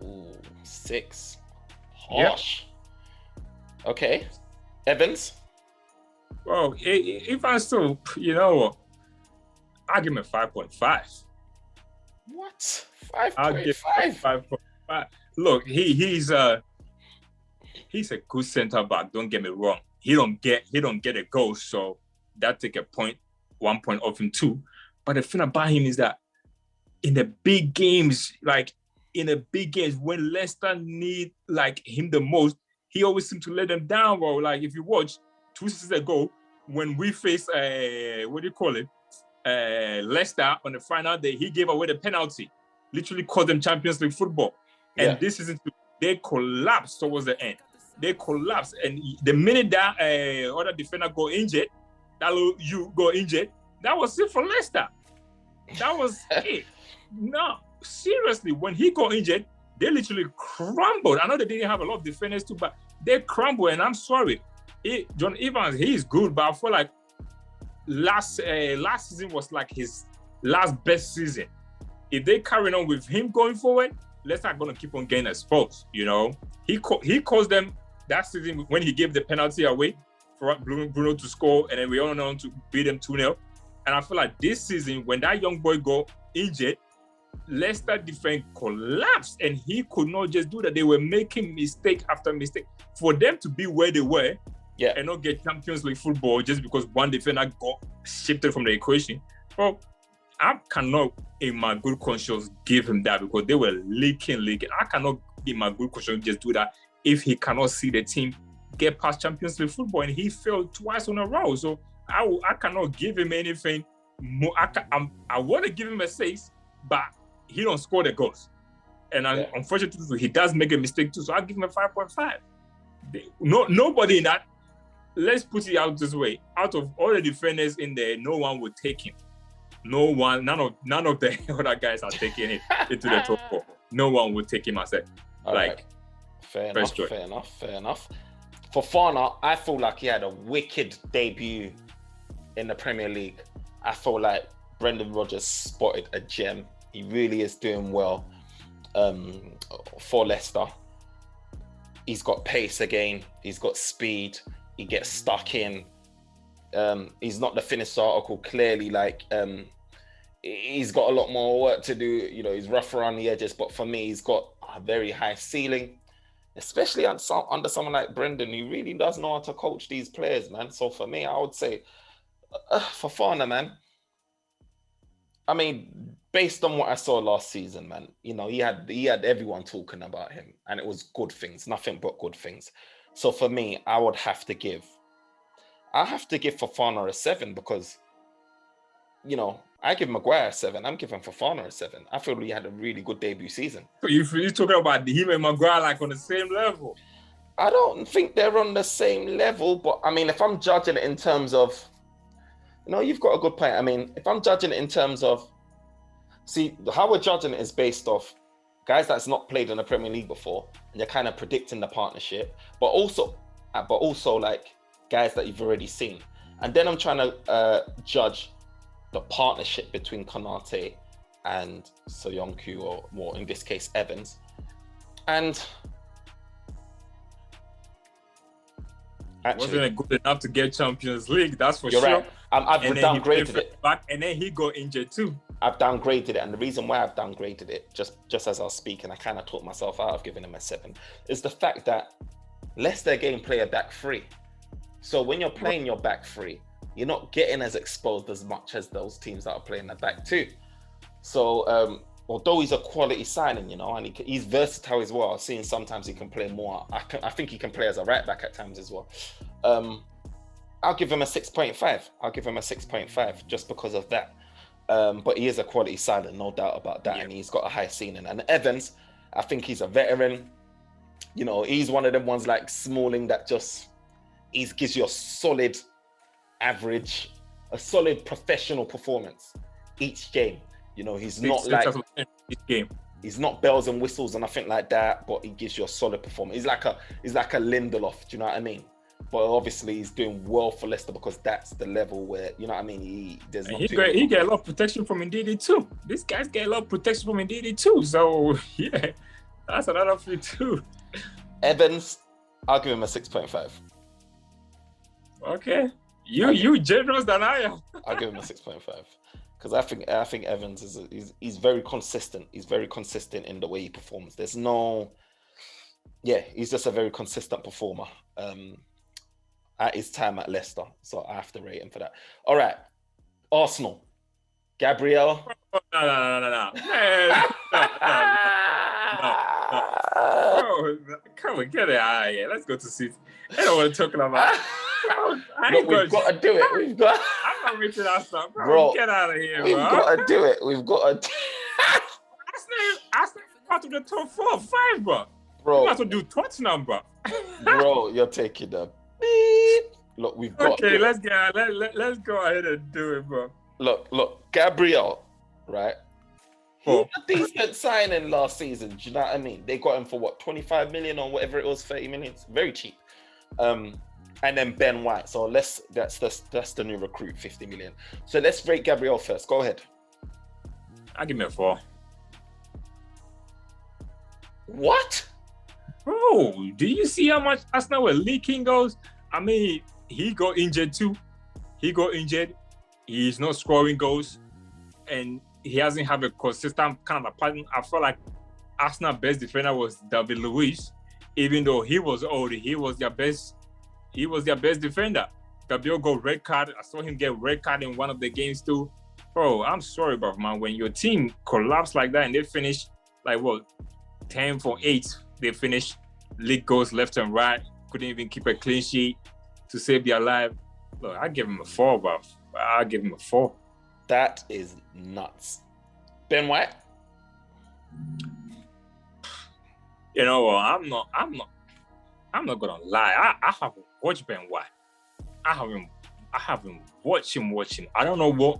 Ooh, 6. Harsh. Yep. Okay. Evans. Well, if I still, I'll give him a 5.5. What? 5.5? I'll give him a 5.5. Look, he's he's a good centre back. Don't get me wrong. He don't get a goal, so that take a point, 1 point off him too. But the thing about him is that in the big games, when Leicester need like him the most, he always seems to let them down, bro. Like if you watch 2 seasons ago, when we faced Leicester on the final day, he gave away the penalty, literally cost them Champions League football. And this season, they collapsed towards the end. They collapsed, and the minute that other defender got injured, that was it for Leicester. That was it. No, seriously, when he got injured, they literally crumbled. I know they didn't have a lot of defenders too, but they crumbled. And I'm sorry, John Evans, he is good, but I feel like last season was like his last best season. If they carry on with him going forward, Leicester are going to keep on getting exposed. You know, he caused them that season when he gave the penalty away for Bruno to score, and then we all know to beat them 2-0. And I feel like this season, when that young boy got injured, Leicester defense collapsed, and he could not just do that. They were making mistake after mistake. For them to be where they were and not get Champions League football just because one defender got shifted from the equation. Well, I cannot, in my good conscience, give him that because they were leaking. I cannot, in my good conscience, just do that if he cannot see the team get past Champions League football, and he failed twice in a row. So I cannot give him anything more. I want to give him a 6, but he don't score the goals. And unfortunately, he does make a mistake too. So I'll give him a 5.5. Nobody in that, let's put it out this way, out of all the defenders in there, no one would take him. No one, none of the other guys are taking it into the top 4. No one would take him as a Fair enough. For Fofana, I feel like he had a wicked debut in the Premier League. I feel like Brendan Rodgers spotted a gem. He really is doing well for Leicester. He's got pace again. He's got speed. He gets stuck in. He's not the finished article, clearly. He's got a lot more work to do. You know, he's rough around the edges, but for me, he's got a very high ceiling, especially under someone like Brendan, who really does know how to coach these players, man. So for me, I would say Fofana, man. I mean, based on what I saw last season, man, you know, he had everyone talking about him, and it was good things, nothing but good things. So for me, I have to give Fofana a 7 because, you know, I give Maguire a 7. I'm giving Fofana a 7. I feel he had a really good debut season. So you're talking about him and Maguire like on the same level? I don't think they're on the same level, but I mean, if I'm judging it in terms of, you know, you've got a good point. I mean, if I'm judging it in terms of, see, how we're judging it is based off guys that's not played in the Premier League before, and you're kind of predicting the partnership, but also like guys that you've already seen. And then I'm trying to judge the partnership between Konate and Soyuncu, or more in this case, Evans. And actually, wasn't it good enough to get Champions League? That's for sure. You're right. I've downgraded it. Back, and then he got injured too. I've downgraded it, and the reason why I've downgraded it, just as I was speaking, I kind of talked myself out of giving him a 7, is the fact that Leicester game play a back 3. So when you're playing your back 3, you're not getting as exposed as much as those teams that are playing the back 2. So although he's a quality signing, you know, and he's versatile as well. I've seen sometimes he can play more. I think he can play as a right back at times as well. I'll give him a 6.5. I'll give him a 6.5 just because of that. But he is a quality signing, no doubt about that. Yeah. And he's got a high ceiling. And Evans, I think he's a veteran. You know, he's one of them ones like Smalling that just, he gives you a solid average, a solid professional performance each game. You know, he's not like each game. He's not bells and whistles and nothing like that, but he gives you a solid performance. He's like a Lindelof, do you know what I mean? But obviously he's doing well for Leicester because that's the level where, you know what I mean, he get a lot of protection from Ndidi too. These guys get a lot of protection from Ndidi too. So yeah, that's another thing too. Evans, I'll give him a 6.5. Okay. You generous than I am. I'll give him a 6.5. Because I think Evans he's very consistent. He's very consistent in the way he performs. There's no Yeah, he's just a very consistent performer at his time at Leicester. So I have to rate him for that. All right. Arsenal. Gabriel. No. Man, no. Bro, come on, get it out of here. Let's go to City. I don't want to talk about. Look, we've got to do it. We've got. I'm not reaching that stuff, bro. Get out of here, We've bro. got to do it. We've got to. Arsenal part of the top 4 or 5, bro. Bro, you might as well do Tottenham, bro. Bro, you're taking the beep. Look, we've got. Okay, let's go ahead and do it, bro. Look, Gabriel, right? Oh. He's a decent signing last season. Do you know what I mean? They got him for what, 25 million or whatever it was, 30 million. It's very cheap. And then Ben White. So that's the new recruit, 50 million. So let's rate Gabriel first. Go ahead. I'll give him a 4. What? Bro, do you see how much Arsenal were leaking goals? I mean, he got injured too. He's not scoring goals. And he hasn't had a consistent kind of pattern. I felt like Arsenal's best defender was David Luiz. Even though he was old, he was their best defender. Gabriel got red card. I saw him get red card in one of the games too. Bro, I'm sorry, bro, man. When your team collapsed like that and they finish like what, 10 for 8, they finished league goals left and right. Couldn't even keep a clean sheet to save their life. Look, I give him a 4, bro. I give him a 4. That is nuts. Ben White? You know what? I'm not gonna lie. I haven't watched Ben White. I haven't watched him. I don't know what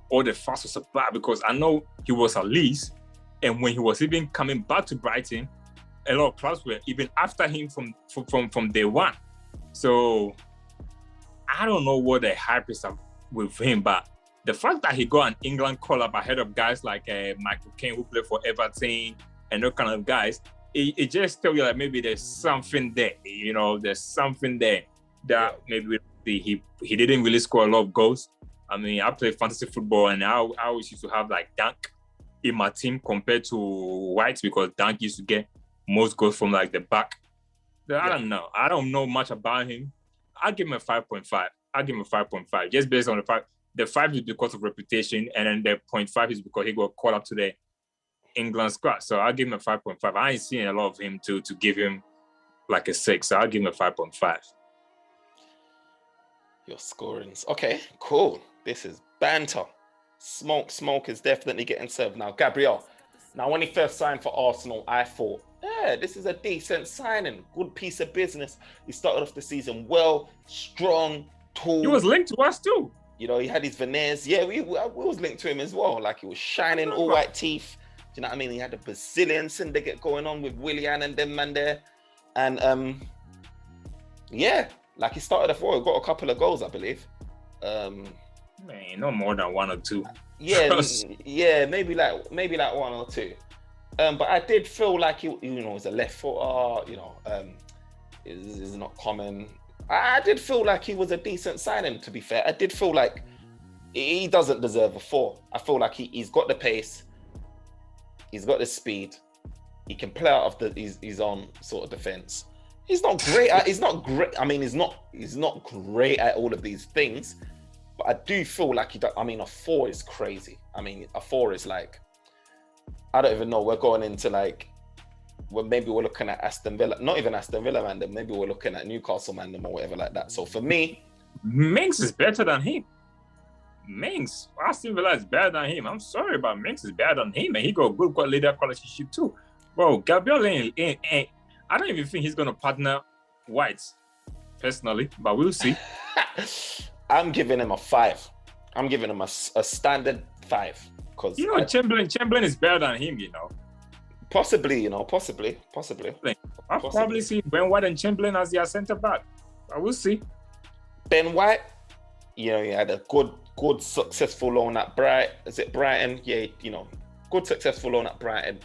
all the fuss was about because I know he was at Leeds, and when he was even coming back to Brighton, a lot of clubs were even after him from day one. So I don't know what the hype is with him, but the fact that he got an England call-up ahead of guys like Michael Caine, who played for Everton, and those kind of guys, it just tells you that maybe there's something there. You know, there's something there that maybe he didn't really score a lot of goals. I mean, I play fantasy football, and I always used to have like Dunk in my team compared to White because Dunk used to get most goals from like the back. So I don't know. I don't know much about him. I'll give him a 5.5. Just based on the fact. The 5 is because of reputation, and then the 0.5 is because he got called up to the England squad. So I'll give him a 5.5. I ain't seen a lot of him to give him like a 6. So I'll give him a 5.5. Your scorings. Okay, cool. This is banter. Smoke is definitely getting served now. Gabriel. Now, when he first signed for Arsenal, I thought, this is a decent signing. Good piece of business. He started off the season well, strong, tall. He was linked to us too. You know, he had his veneers. Yeah, we was linked to him as well. Like, he was shining, all white teeth. Do you know what I mean? He had the Brazilian syndicate going on with Willian and them man there. And, yeah, like he started off well. Got a couple of goals, I believe. Man, no more than 1 or 2. Yeah, maybe like 1 or 2. But I did feel like he, was a left footer, is not common. I did feel like he was a decent signing, to be fair. I did feel like he doesn't deserve a 4. I feel like he's got the pace, he's got the speed, he can play out of his own sort of defense. He's not great. I mean, he's not great at all of these things, but I do feel like a 4 is crazy. I mean, a 4 is like, I don't even know. We're going into like, maybe we're looking at Aston Villa, not even Aston Villa, man. Maybe we're looking at Newcastle, man, or whatever like that. So for me, Minks is better than him. Aston Villa is better than him. I'm sorry, but Minks is better than him, and he got good leader quality too. Bro, Gabriel ain't. I don't even think he's gonna partner White, personally, but we'll see. I'm giving him a 5. I'm giving him a standard 5 because Chamberlain is better than him. Possibly. I'll probably see Ben White and Chamberlain as their centre back. I will see. Ben White, he had a good successful loan at Brighton? Yeah, good successful loan at Brighton.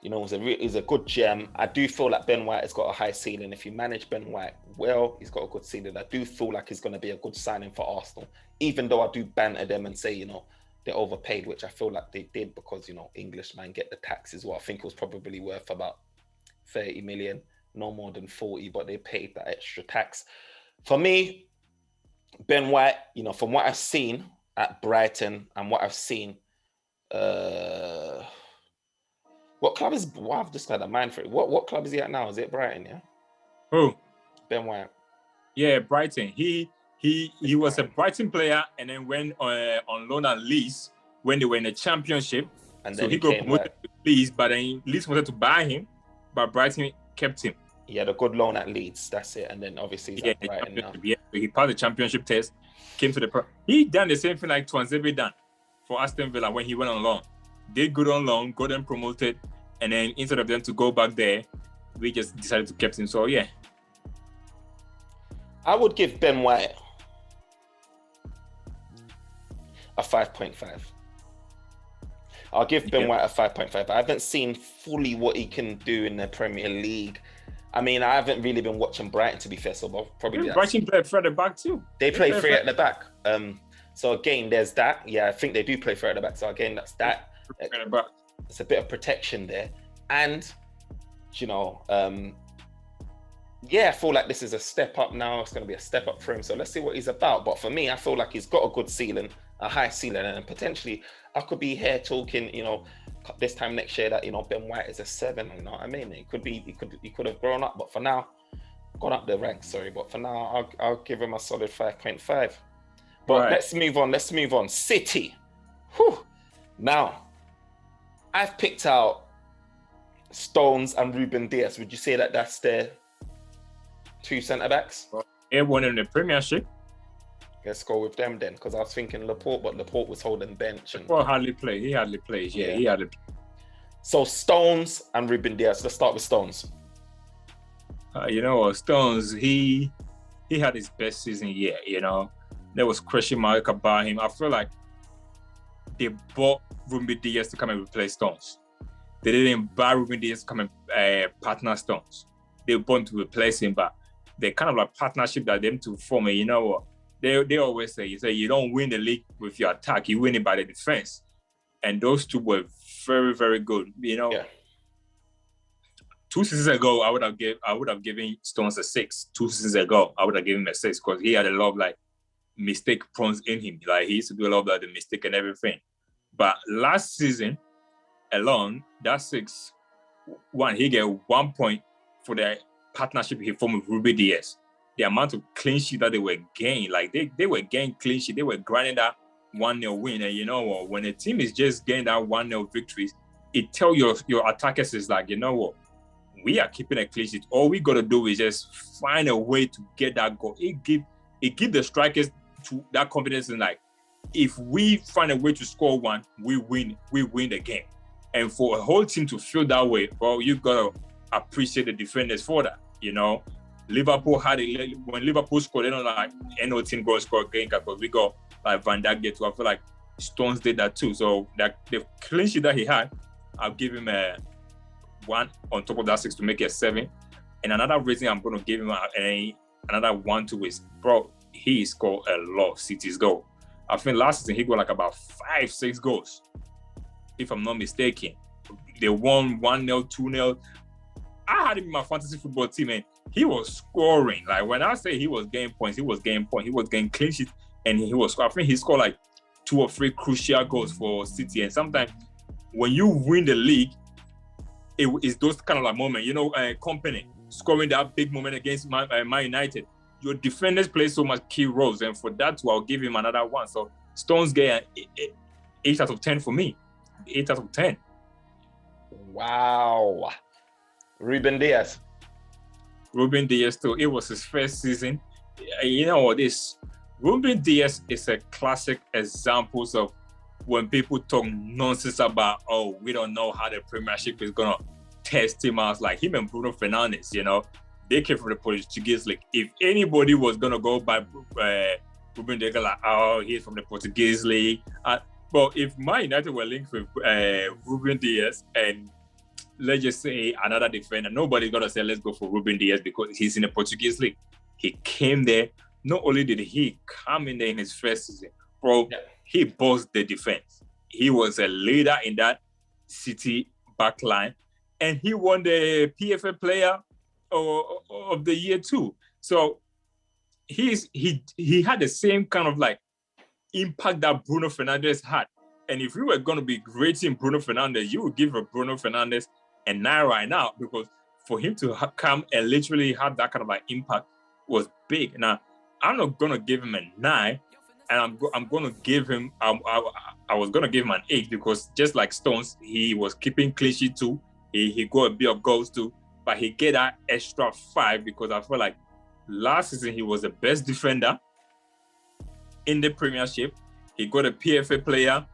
He's a good gem. I do feel like Ben White has got a high ceiling. If you manage Ben White well, he's got a good ceiling. I do feel like he's going to be a good signing for Arsenal, even though I do banter them and say, they overpaid, which I feel like they did because, Englishmen get the tax as well. I think it was probably worth about 30 million. no more than 40, but they paid that extra tax. For me, Ben White, you know, from what I've seen at Brighton and what I've seen, what club is? Well, I've just had a mind for it. What club is he at now? Is it Brighton? Yeah. Who? Ben White. Yeah, Brighton. He was a Brighton player, and then went on loan at Leeds when they were in the Championship. And so then he got promoted to Leeds, but then Leeds wanted to buy him, but Brighton kept him. He had a good loan at Leeds. That's it. And then obviously he's at Brighton now. Yeah, so he passed the Championship test, came to the he done the same thing like Tuanzebe done for Aston Villa when he went on loan. Did good on loan, got them promoted, and then instead of them to go back there, we just decided to keep him. So yeah. I would give Ben White a 5.5. I'll give Ben White a 5.5. I haven't seen fully what he can do in the Premier League. I mean, I haven't really been watching Brighton, to be fair, so probably Brighton play three at the back too. They play three at the back. So again, there's that. Yeah, I think they do play three at the back. So again, that's that. It's a bit of protection there. And, you know, I feel like this is a step up now. It's going to be a step up for him. So let's see what he's about. But for me, I feel like he's got a good ceiling, a high ceiling, and potentially I could be here talking, you know, this time next year that, you know, Ben White is a 7. You know what I mean? He could have grown up, but for now, gone up the ranks. Sorry, but for now, I'll give him a solid 5.5. But let's move on. City. Whew. Now, I've picked out Stones and Ruben Dias. Would you say that that's their 2 centre backs? Everyone in the Premiership. Let's go with them then, because I was thinking Laporte, but Laporte was holding bench. Laporte hardly played. He hardly plays. Yeah, he hardly. So Stones and Ruben Dias. Let's start with Stones. You know, Stones. He had his best season yet. You know, there was question mark about him. I feel like they bought Ruben Dias to come and replace Stones. They didn't buy Ruben Dias to come and partner Stones. They bought him to replace him, but they kind of like partnership that them to form. And you know what? They always say, you don't win the league with your attack, you win it by the defense. And those two were very, very good. You know, 2 seasons ago, I would have given Stones a 6. 2 seasons ago, I would have given him a 6 because he had a lot of like mistake prone in him. Like he used to do a lot of like, the mistake and everything. But last season alone, that 6, he get 1 point for the partnership he formed with Ruben Dias. The amount of clean sheet that they were getting, like they were getting clean sheet, they were grinding that 1-0 win. And you know what? When a team is just getting that 1-0 victories, it tells your attackers is like, you know what? We are keeping a clean sheet. All we got to do is just find a way to get that goal. It give the strikers to that confidence in like, if we find a way to score one, we win the game. And for a whole team to feel that way, well, you got to appreciate the defenders for that, you know? Liverpool had it when Liverpool scored, they don't like no team go score again because we got like Van Dijk there too. I feel like Stones did that too. So that the clean sheet that he had, I'll give him a 1 on top of that 6 to make it a 7. And another reason I'm going to give him another 1 to is, bro, he scored a lot of City's goal. I think last season he got like about 5-6 goals, if I'm not mistaken. They won 1-0, 2-0. I had him in my fantasy football team, and he was scoring. Like when I say he was getting points, he was getting clean sheets, and he was. I think he scored like 2 or 3 crucial goals for City. And sometimes when you win the league, it is those kind of like moments. You know, Company scoring that big moment against Man United. Your defenders play so much key roles, and for that, I'll give him another 1. So Stones get 8 out of 10 for me. 8 out of 10. Wow. Ruben Dias too. It was his first season. You know what? Ruben Dias is a classic example of when people talk nonsense about, oh, we don't know how the Premiership is gonna test him out. Like him and Bruno Fernandes, you know, they came from the Portuguese league. If anybody was gonna go by Ruben Dias, like, oh, he's from the Portuguese league. But if Man United were linked with Ruben Dias and let's just say another defender, nobody's gonna say let's go for Ruben Dias because he's in the Portuguese league. He came there. Not only did he come in there in his first season, bro, he bossed the defense. He was a leader in that City backline, and he won the PFA Player of the year too. So he had the same kind of like impact that Bruno Fernandes had. And if you were going to be rating Bruno Fernandes, you would give Bruno Fernandes a 9 right now, because for him to come and literally have that kind of like impact was big. Now, I'm not going to give him a 9, and I'm going to give him, I was going to give him an 8, because just like Stones, he was keeping clean sheet too. He got a bit of goals too, but he get that extra 5 because I feel like last season he was the best defender in the Premiership. He got a PFA player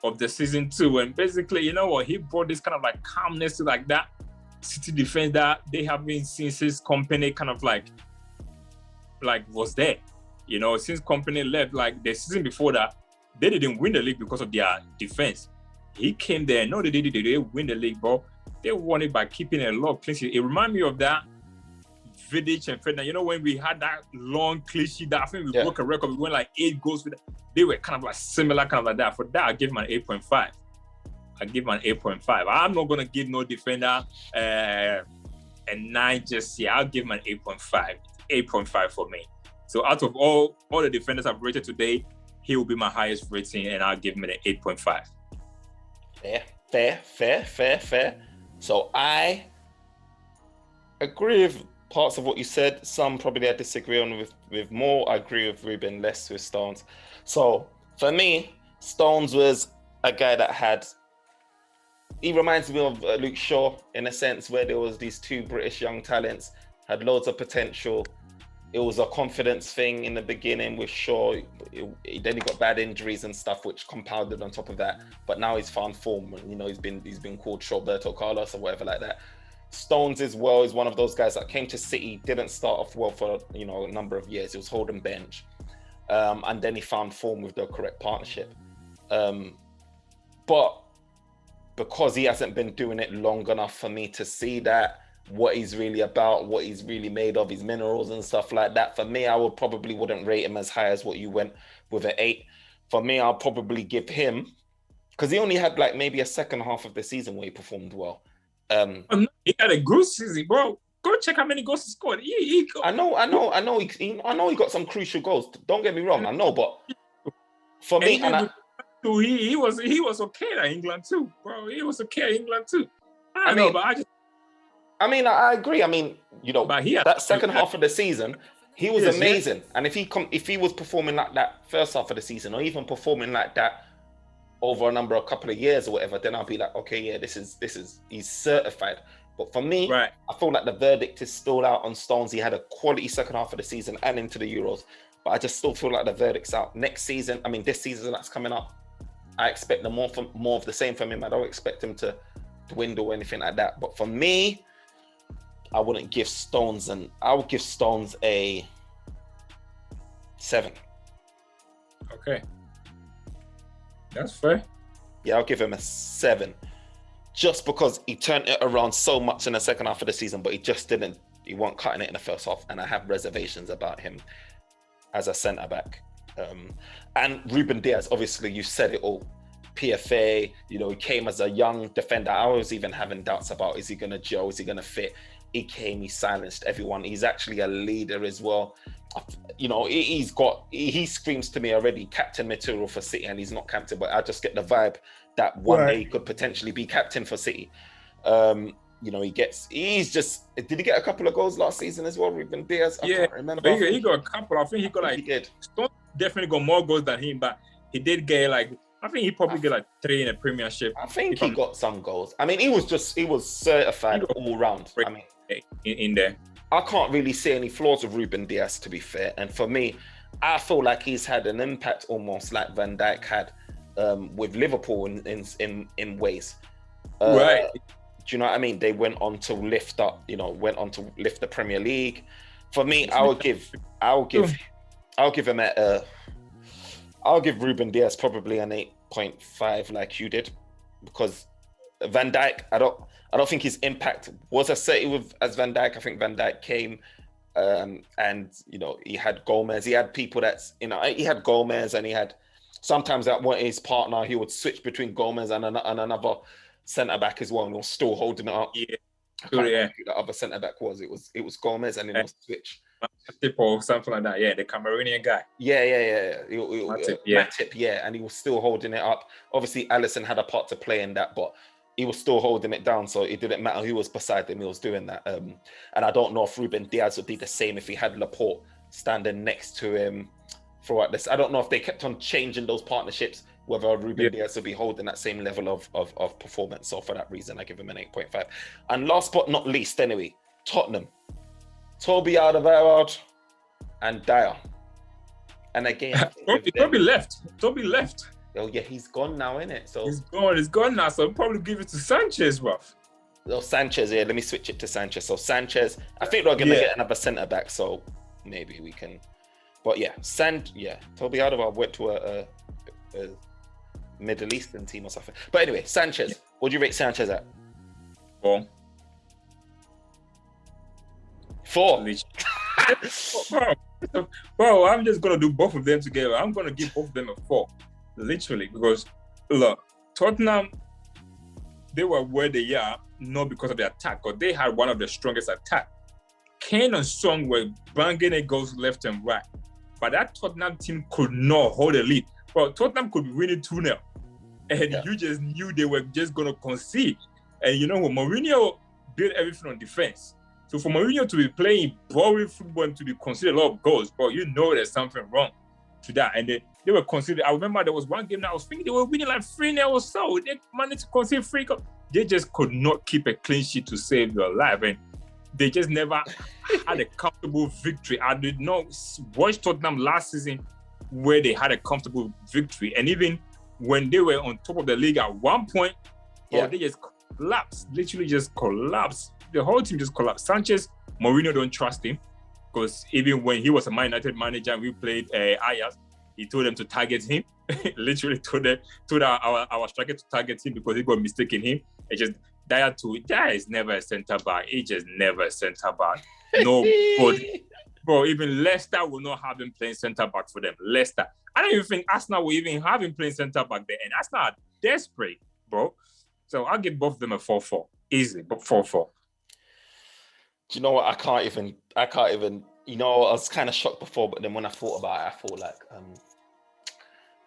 of the season too, and basically, you know what, he brought this kind of like calmness to like that City defense that they haven't since his company kind of like was there. You know, since company left, like the season before that, they didn't win the league because of their defense. He came there, no, they didn't win the league, bro. They won it by keeping a lot of clean sheet. It reminded me of that Vidic and Ferdinand. You know, when we had that long clean sheet, that I think we broke a record. We went like 8 goals with it. They were kind of like similar, kind of like that. For that, I give him an 8.5. I give him an 8.5. I'm not gonna give no defender a 9 just yet. I'll give him an 8.5. 8.5 for me. So out of all the defenders I've rated today, he will be my highest rating, and I'll give him an 8.5. Fair. So I agree with parts of what you said. Some probably I disagree on with more. I agree with Ruben, less with Stones. So for me, Stones was a guy that he reminds me of Luke Shaw in a sense, where there was these 2 British young talents, had loads of potential. It was a confidence thing in the beginning with Shaw. Then he got bad injuries and stuff, which compounded on top of that. But now he's found form. You know, he's been called Shawberto Carlos or whatever like that. Stones as well is one of those guys that came to City, didn't start off well for a number of years. He was holding bench, and then he found form with the correct partnership. But because he hasn't been doing it long enough for me to see that, what he's really about, what he's really made of, his minerals and stuff like that. For me, I wouldn't rate him as high as what you went with an 8. For me, I'll probably give him, because he only had like maybe a second half of the season where he performed well. He had a good season, bro. Go check how many goals he scored. I know. He got some crucial goals. Don't get me wrong. I know, but for me, he was okay at England too, bro. He was okay at England too. I agree. I mean, but that second half of the season, he was amazing. Yes. And if he was performing like that first half of the season, or even performing like that over a couple of years or whatever, then I'll be like, okay, yeah, this is he's certified. But for me, I feel like the verdict is still out on Stones. He had a quality second half of the season and into the Euros, but I just still feel like the verdict's out. This season that's coming up, I expect more of the same from him. I don't expect him to dwindle or anything like that. But for me, I wouldn't give Stones I would give Stones a 7. Okay. That's fair. Yeah, I'll give him a 7. Just because he turned it around so much in the second half of the season, but he wasn't cutting it in the first half. And I have reservations about him as a centre-back. And Ruben Dias, obviously, you said it all. PFA, he came as a young defender. I was even having doubts about, is he going to gel? Is he going to fit? He came, he silenced everyone. He's actually a leader as well. He screams to me already captain material for City, and he's not captain, but I just get the vibe that one day he could potentially be captain for City. Did he get a couple of goals last season as well, Ruben Dias? I can't remember. He got a couple. I think he got Stone definitely got more goals than him, but he did get I think he probably got 3 in a Premiership. I think he got some goals. I mean, he was certified all round. I mean, in there. I can't really see any flaws with Ruben Dias, to be fair. And for me, I feel like he's had an impact almost like Van Dijk had with Liverpool in ways. Right. Do you know what I mean? They went on to lift the Premier League. For me, I'll give Ruben Dias probably an 8.5 like you did, because Van Dijk, I don't think his impact was as certain as Van Dijk. I think Van Dijk came and he had Gomez. He had people he had Gomez, and he had sometimes that one his partner, he would switch between Gomez and another centre back as well, and was still holding it up. I can't remember who the other centre back was. It was Gomez, and then it was Switch. Matip or something like that. Yeah, the Cameroonian guy. Yeah. Matip, Matip, and he was still holding it up. Obviously, Alisson had a part to play in that, but he was still holding it down, so it didn't matter who was beside him, he was doing that. And I don't know if Ruben Diaz would be the same if he had Laporte standing next to him throughout this. I don't know if they kept on changing those partnerships, whether Ruben Diaz would be holding that same level of performance. So for that reason, I give him an 8.5. And last but not least, anyway, Tottenham. Toby Alderweireld and Dyer. And again, Toby left. Oh yeah, he's gone now, innit? So he's gone now. So I'll probably give it to Sanchez, bro. Oh, Sanchez, yeah. Let me switch it to Sanchez. So Sanchez, I think they're gonna get another centre back, so maybe we can. But yeah, Toby Alderweireld went to a Middle Eastern team or something. But anyway, Sanchez. What do you rate Sanchez at? 4. Bro, I'm just gonna do both of them together. I'm gonna give both of them a 4, literally, because look, Tottenham, they were where they are not because of the attack, because they had one of the strongest attack. Kane and Son were banging it goals left and right, but that Tottenham team could not hold a lead. But Tottenham could be winning 2-0, and you just knew they were just gonna concede. And you know what, Mourinho built everything on defense. So for Mourinho to be playing boring football and to be conceding a lot of goals, but you know there's something wrong to that. And they were conceding. I remember there was one game that I was thinking they were winning like 3-0 or so. They managed to concede 3 goals. They just could not keep a clean sheet to save your life. And they just never had a comfortable victory. I did not watch Tottenham last season where they had a comfortable victory. And even when they were on top of the league at one point, they just collapsed, literally just collapsed. The whole team just collapsed. Sanchez, Mourinho don't trust him, because even when he was a Man United manager and we played Ajax, he told them to target him. Literally told our striker to target him because he got mistaken him. It just Dyer is never a centre back. He just never a centre back. No, bro. Even Leicester will not have him playing centre back for them. Leicester. I don't even think Arsenal will even have him playing centre back there. And Arsenal are desperate, bro. So I'll give both of them a 4-4. Easy, but 4-4. Do you know what? I can't even, I was kind of shocked before, but then when I thought about it, I thought like,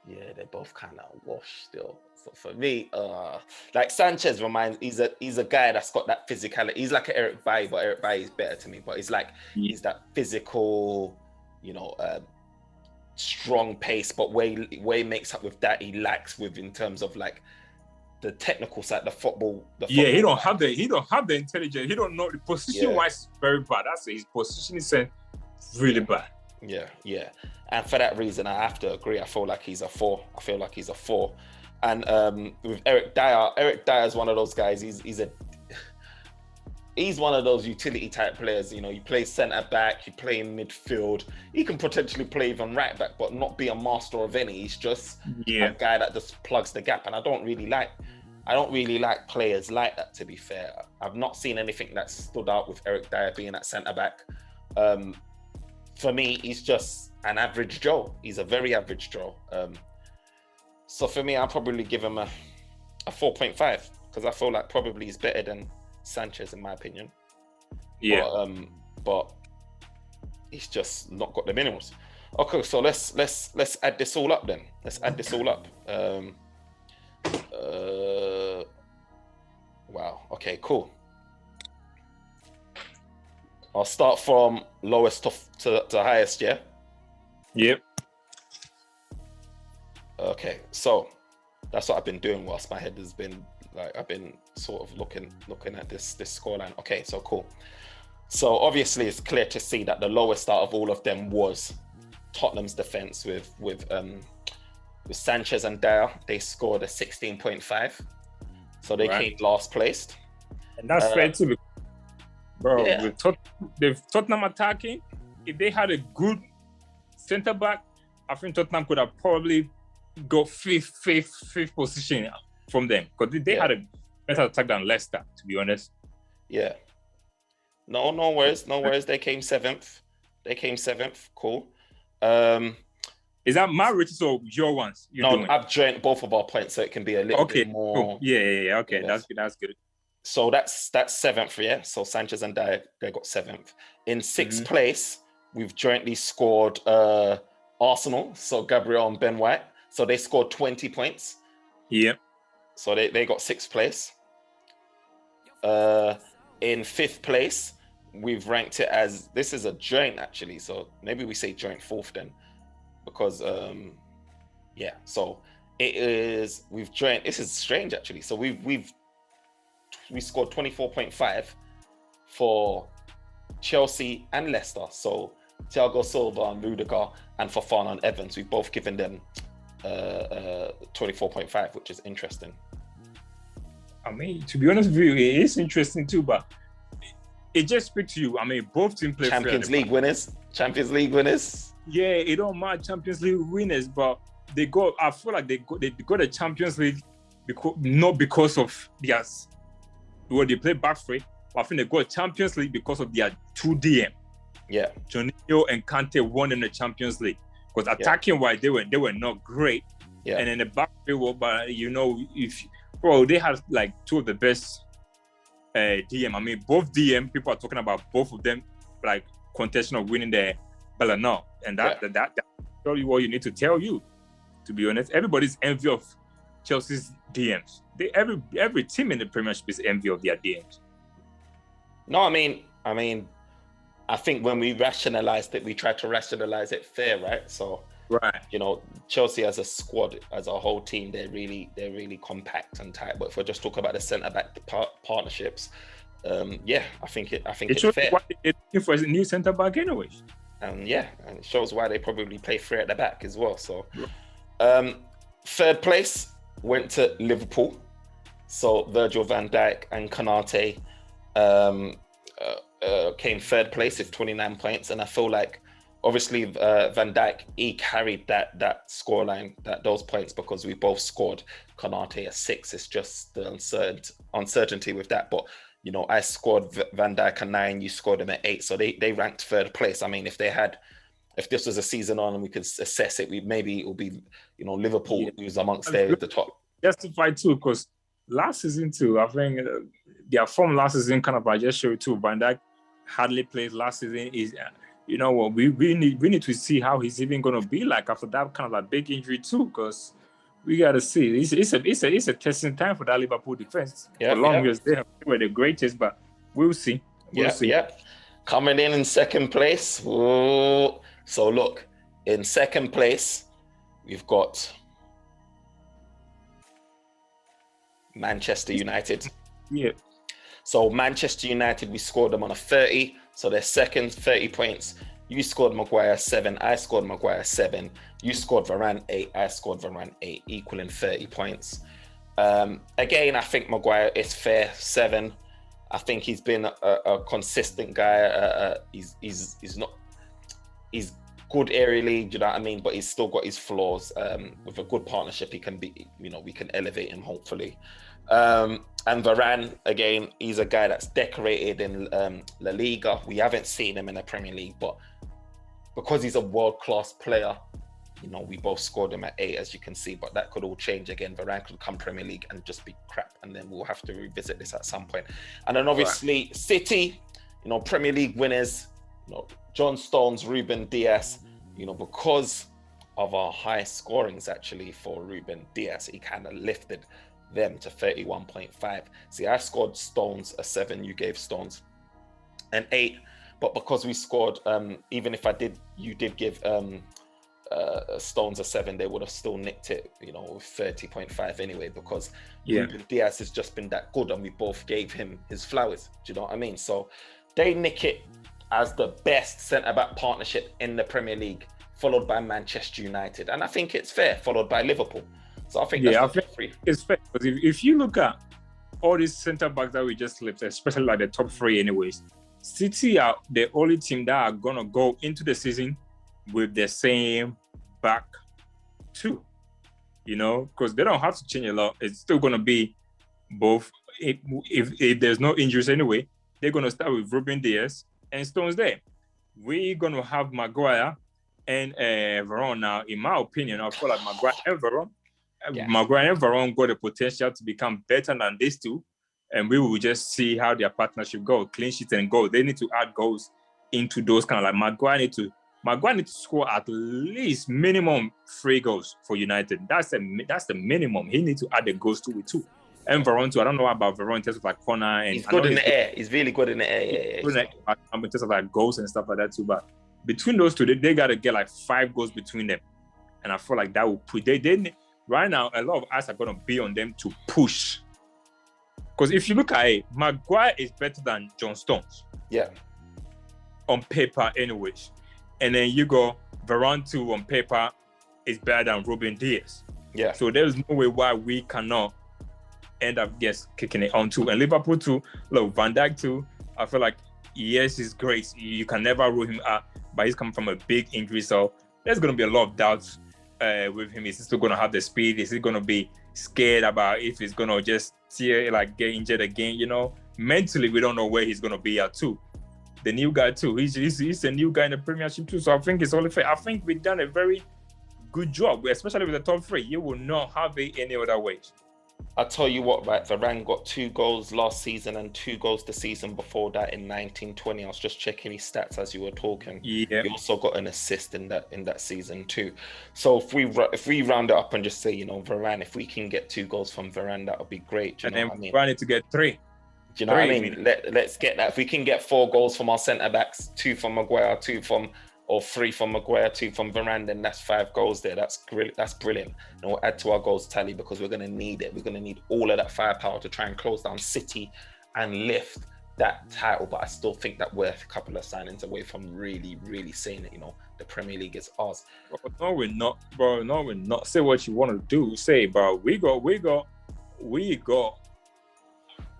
they're both kind of washed still. So for me, like Sanchez he's a guy that's got that physicality. He's like an Eric Bailly, but Eric Bailly is better to me. But he's that physical, strong pace, but where he makes up with that, he lacks with in terms of like the technical side, the football. He don't have the intelligence. He don't know the position wise. Very bad. That's his position is really bad. Yeah. And for that reason, I have to agree. I feel like he's a 4. And with Eric Dyer is one of those guys. He's one of those utility type players. You play centre back, you play in midfield. He can potentially play even right back, but not be a master of any. He's just a guy that just plugs the gap. And I don't really like players like that, to be fair. I've not seen anything that stood out with Eric Dyer being at centre back. For me, he's just an average Joe. He's a very average Joe. So for me, I'll probably give him a 4.5, because I feel like probably he's better than Sanchez in my opinion. But he's just not got the minimums. Okay, so let's add this all up then. Wow. Okay, cool. I'll start from lowest to highest, yeah? Yep. Okay, so that's what I've been doing whilst my head has been like, I've been sort of looking at this scoreline. Okay, so cool. So obviously it's clear to see that the lowest out of all of them was Tottenham's defense with Sanchez and Dyer. They scored a 16.5. So they came last placed. And that's fair too. Bro, with Tottenham attacking, if they had a good centre back, I think Tottenham could have probably got fifth position from them, because they had a better attack than Leicester, to be honest. Yeah. No worries. They came seventh. Cool. Is that my ratings or your ones? I've joined both of our points, so it can be a little bit more. Cool. Yeah. Okay, that's good. So that's seventh, yeah. So Sanchez and Dyer, they got seventh. In sixth place, we've jointly scored Arsenal. So Gabriel and Ben White. So they scored 20 points. Yeah. So they got sixth place. In fifth place, we've ranked it as, this is a joint actually. So maybe we say joint fourth then, because yeah. So it is, we've joined. This is strange actually. So we scored 24.5 for Chelsea and Leicester. So Thiago Silva and Rudiger and Fofana and Evans, we've both given them 24.5, which is interesting. I mean, to be honest with you, it is interesting too, but it just speaks to you. I mean, both teams play Champions League winners. Yeah, it don't matter Champions League winners, but they got. I feel like they got the Champions League not because of their they play back three. I think they got Champions League because of their 2 DM. Yeah, Jorginho and Kante won in the Champions League because attacking wise they were not great. Yeah, and in the back three, but they had like 2 of the best DM. I mean, both DM people are talking about both of them like contesting of winning the Ballon d'Or, and that tell you what you need to tell you. To be honest, everybody's envy of Chelsea's DMs. Every team in the Premiership is envy of their DMs. No, I mean, I think when we rationalized it, we tried to rationalize it fair, right? So, right, Chelsea as a squad, as a whole team, they're really compact and tight. But if we're just talking about the centre back partnerships, I think it's fair. Why they're looking for a new centre back anyway. And it shows why they probably play 3 at the back as well. So, third place went to Liverpool. So Virgil van Dijk and Konate came third place with 29 points, and I feel like obviously Van Dijk, he carried that scoreline, those points, because we both scored. Konate a 6. It's just the uncertainty with that. But I scored Van Dijk a 9, you scored him at 8, so they ranked third place. I mean, if this was a season on and we could assess it, maybe it will be Liverpool who's amongst the top. Justified too, because last season too, I think their form last season kind of, I just showed too. Van Dijk hardly played last season. Is we need to see how he's even going to be like after that kind of like big injury too, because we got to see. It's a testing time for that Liverpool defense. For long as they were the greatest, but we'll see. We'll see. Coming in second place. Ooh. So look, in second place, we've got Manchester United. Yeah. So Manchester United, we scored them on a 30. So they're second, 30 points. You scored Maguire 7. I scored Maguire 7. You scored Varane 8. I scored Varane 8, equaling 30 points. Again, I think Maguire is fair 7. I think he's been a consistent guy. He's good aerially, do you know what I mean? But he's still got his flaws. With a good partnership, he can be, we can elevate him hopefully. And Varane, again, he's a guy that's decorated in La Liga. We haven't seen him in the Premier League, but because he's a world-class player, we both scored him at 8, as you can see, but that could all change again. Varane could come Premier League and just be crap, and then we'll have to revisit this at some point. And then obviously City, Premier League winners, John Stones, Ruben Dias, because of our high scorings actually for Ruben Dias, he kind of lifted them to 31.5. See, I scored Stones a 7, you gave Stones an 8, but because we scored, even if you did give Stones a 7, they would have still nicked it, with 30.5 anyway, because Ruben Dias has just been that good and we both gave him his flowers. Do you know what I mean? So they nick it as the best centre-back partnership in the Premier League, followed by Manchester United. And I think it's fair, followed by Liverpool. So I think it's fair. Because if you look at all these centre-backs that we just listed, especially like the top 3 anyways, City are the only team that are going to go into the season with the same back 2, because they don't have to change a lot. It's still going to be both. If there's no injuries anyway, they're going to start with Ruben Dias and Stones there. We're going to have Maguire and Varane now. In my opinion, I feel like Maguire and Varane got the potential to become better than these two. and we will just see how their partnership go, clean sheets and goal. They need to add goals into those kind of like Maguire need to score at least minimum 3 goals for United. That's the minimum. He needs to add the goals to it too. And Varane too. I don't know about Varane in terms of like corner and he's good in the air. He's really good in the air. Yeah. In terms of like goals and stuff like that too. But between those two, they gotta get like 5 goals between them. And I feel like that will put they right now, a lot of eyes are gonna be on them to push. Because if you look at it, Maguire is better than John Stones. Yeah. On paper, anyways. And then you go Varane too on paper is better than Ruben Diaz. Yeah. So there's no way why we cannot end up kicking it on too. And Liverpool too, look, Van Dijk too, I feel like yes, he's great. You can never rule him out, but he's coming from a big injury. So there's gonna be a lot of doubts with him. Is he still gonna have the speed? Is he gonna be scared about if he's gonna just get injured again? You know, mentally we don't know where he's gonna be at too. The new guy too. He's a new guy in the Premiership too. So I think it's only fair. I think we've done a very good job, especially with the top 3. You will not have it any other way. I tell you what, right? Varane got 2 goals last season and 2 goals the season before that in 19-20. I was just checking his stats as you were talking. Yeah. He also got an assist in that season too. So if we round it up and just say, you know, Varane, if we can get 2 goals from Varane, that would be great. Do you know what I mean? Varane to get 3. Do you know what I mean? Let's get that. If we can get 4 goals from our centre backs, 2 from Maguire, 3 from Maguire, 2 from Varane, then that's 5 goals there. That's brilliant. And we'll add to our goals tally because we're going to need it. We're going to need all of that firepower to try and close down City and lift that title. But I still think that we're a couple of signings away from really, really saying it. You know, the Premier League is ours. No, we're not, bro. No, we're not. Say what you want to do. Say, bro. We got.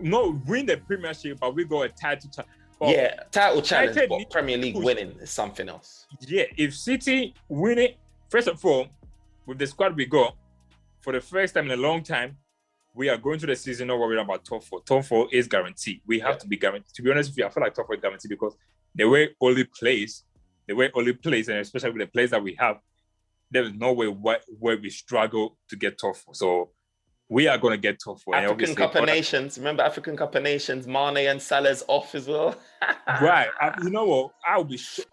No, win the Premiership, but we got a title. Title challenge, but Premier League winning is something else. Yeah, if City win it, first of all, with the squad we got, for the first time in a long time, we are going to the season not worried about top 4. Top 4 is guaranteed. We have to be guaranteed. To be honest with you, I feel like top 4 is guaranteed because the way Oli plays, and especially with the players that we have, there is no way where we struggle to get top 4. So we are going to get top 4. African Cup of Nations. Remember African Cup of Nations? Mane and Salah's off as well. Right. You know what? I'll be sure.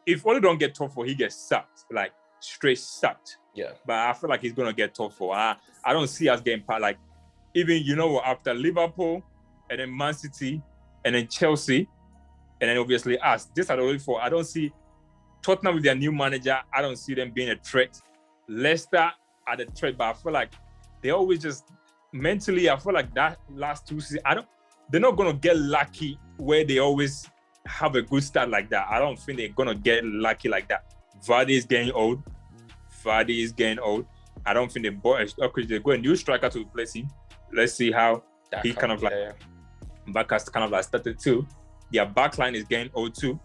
If Oli don't get top 4, he gets sacked. Like, straight sacked. Yeah. But I feel like he's going to get top 4. I don't see us getting past. Like, even, you know what? After Liverpool, and then Man City, and then Chelsea, and then obviously us. These are the only 4. I don't see Tottenham with their new manager. I don't see them being a threat. Leicester are the threat, but I feel like they always just mentally, I feel like that last 2 seasons, they're not going to get lucky where they always have a good start like that. I don't think they're going to get lucky like that. Vardy is getting old. I don't think they got a new striker to replace him. Let's see how he back has kind of like started too. Their backline is getting old too.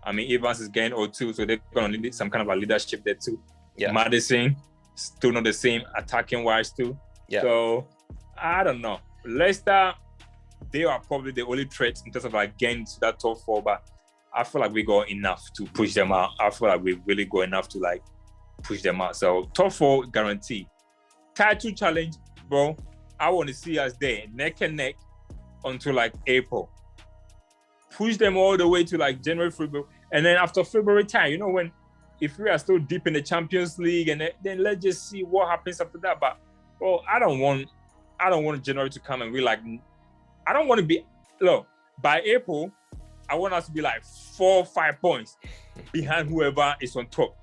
I mean, Evans is getting old too, so they're going to need some kind of a leadership there too. Yeah. Madison, still not the same attacking wise too. Yeah. So I don't know. Leicester, they are probably the only threat in terms of like getting to that top 4, but I feel like we got enough to push them out. I feel like we really got enough to like push them out. So top 4 guarantee. Title challenge, bro. I want to see us there neck and neck until like April. Push them all the way to like January, February, and then after February time, you know, if we are still deep in the Champions League, and then let's just see what happens after that. But bro, I don't want January to come and we like. I don't want to be. Look, by April, I want us to be like 4 or 5 points behind whoever is on top.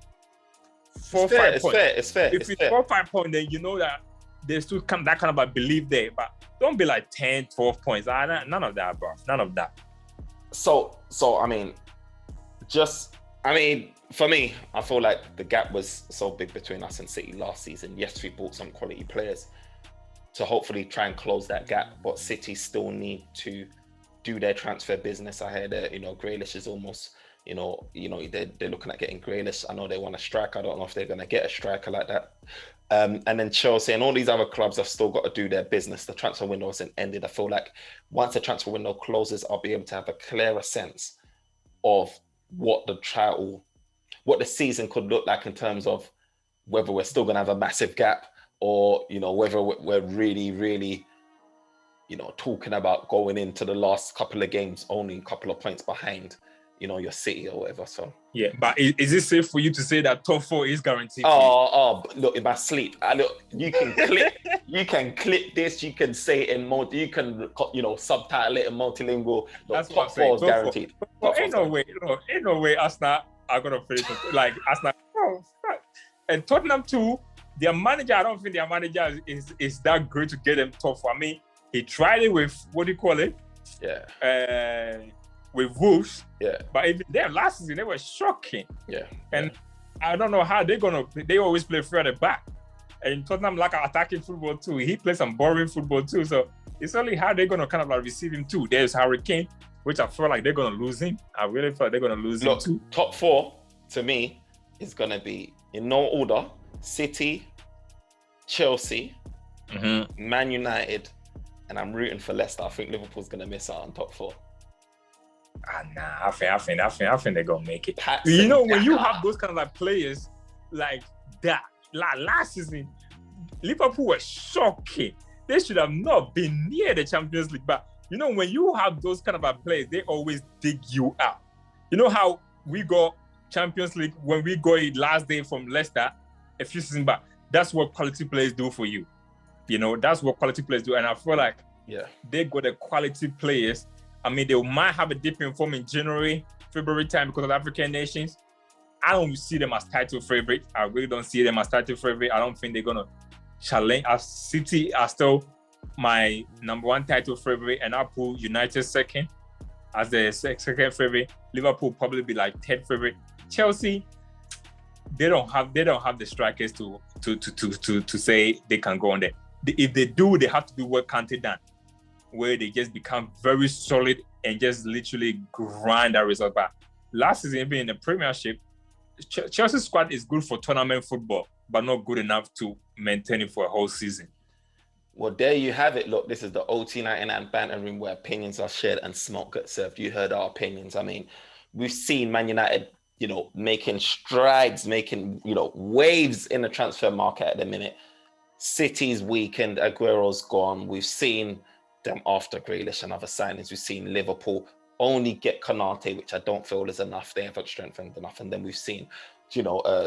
4 or 5 points. It's fair. If it's 4 or 5 points, then you know that there's still that kind of a belief there. But don't be like 10, 12 points. None of that, bro. None of that. So I mean, for me, I feel like the gap was so big between us and City last season. Yes, we bought some quality players to hopefully try and close that gap, but City still need to do their transfer business. I heard that, Grealish is almost, they're looking at getting Grealish. I know they want a striker. I don't know if they're going to get a striker like that. And then Chelsea and all these other clubs have still got to do their business. The transfer window hasn't ended. I feel like once the transfer window closes, I'll be able to have a clearer sense of what the season could look like in terms of whether we're still going to have a massive gap or, whether we're really, really talking about going into the last couple of games only a couple of points behind, your City or whatever. So yeah, but is it safe for you to say that top 4 is guaranteed? Look, in my sleep, you can clip this, you can say it in you can subtitle it in multilingual. Look, That's top 4 is guaranteed. Ain't no way Arsenal are gonna finish like Arsenal. Oh, fuck. And Tottenham too. Their manager, I don't think their manager is that great to get them top 4. I mean, he tried it with what do you call it? Yeah. With Wolves. Yeah. But even them last season, they were shocking. Yeah. And I don't know how they always play free at the back. And Tottenham like attacking football too. He plays some boring football too. So it's only how they're gonna kind of like receive him too. There's Harry Kane, which I feel like they're gonna lose him. I really feel like they're gonna lose him too. Top 4 to me is gonna be in no order: City, Chelsea, Man United, and I'm rooting for Leicester. I think Liverpool's gonna miss out on top 4. Nah, I think they're gonna make it. When you have those kind of like players like that, like last season, Liverpool were shocking. They should have not been near the Champions League. But when you have those kind of like players, they always dig you out. You know how we got Champions League when we got it last day from Leicester a few seasons back. That's what quality players do for you. That's what quality players do. And I feel like they got the quality players. I mean, they might have a dip in form in January, February time because of African nations. I don't see them as title favorite. I really don't see them as title favorite. I don't think they're gonna challenge. As City are still my number 1 title favorite, and I'll put United second as the second favorite. Liverpool probably be like 10th favorite. Chelsea, they don't have the strikers to say they can go on there. If they do, they have to do what Kante done, where they just become very solid and just literally grind that result back. Last season, even in the Premiership, Chelsea's squad is good for tournament football, but not good enough to maintain it for a whole season. Well, there you have it. Look, this is the OT99 Banter Room where opinions are shared and smoke gets served. You heard our opinions. I mean, we've seen Man United, making strides, making, waves in the transfer market at the minute. City's weakened, Aguero's gone. We've seen them after Grealish and other signings. We've seen Liverpool only get Konate, which I don't feel is enough. They haven't strengthened enough. And then we've seen,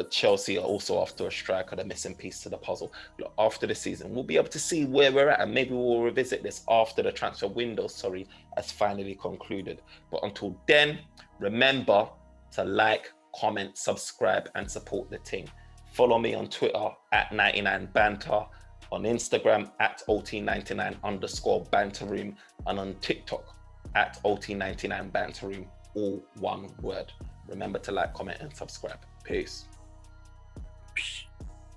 Chelsea are also after a striker, the missing piece to the puzzle. Look, after the season, we'll be able to see where we're at, and maybe we'll revisit this after the transfer window, has finally concluded. But until then, remember to like, comment, subscribe, and support the team. Follow me on Twitter @99banter, on Instagram @OT99_banterroom, and on TikTok @OT99banterroom, all one word. Remember to like, comment, and subscribe. Peace.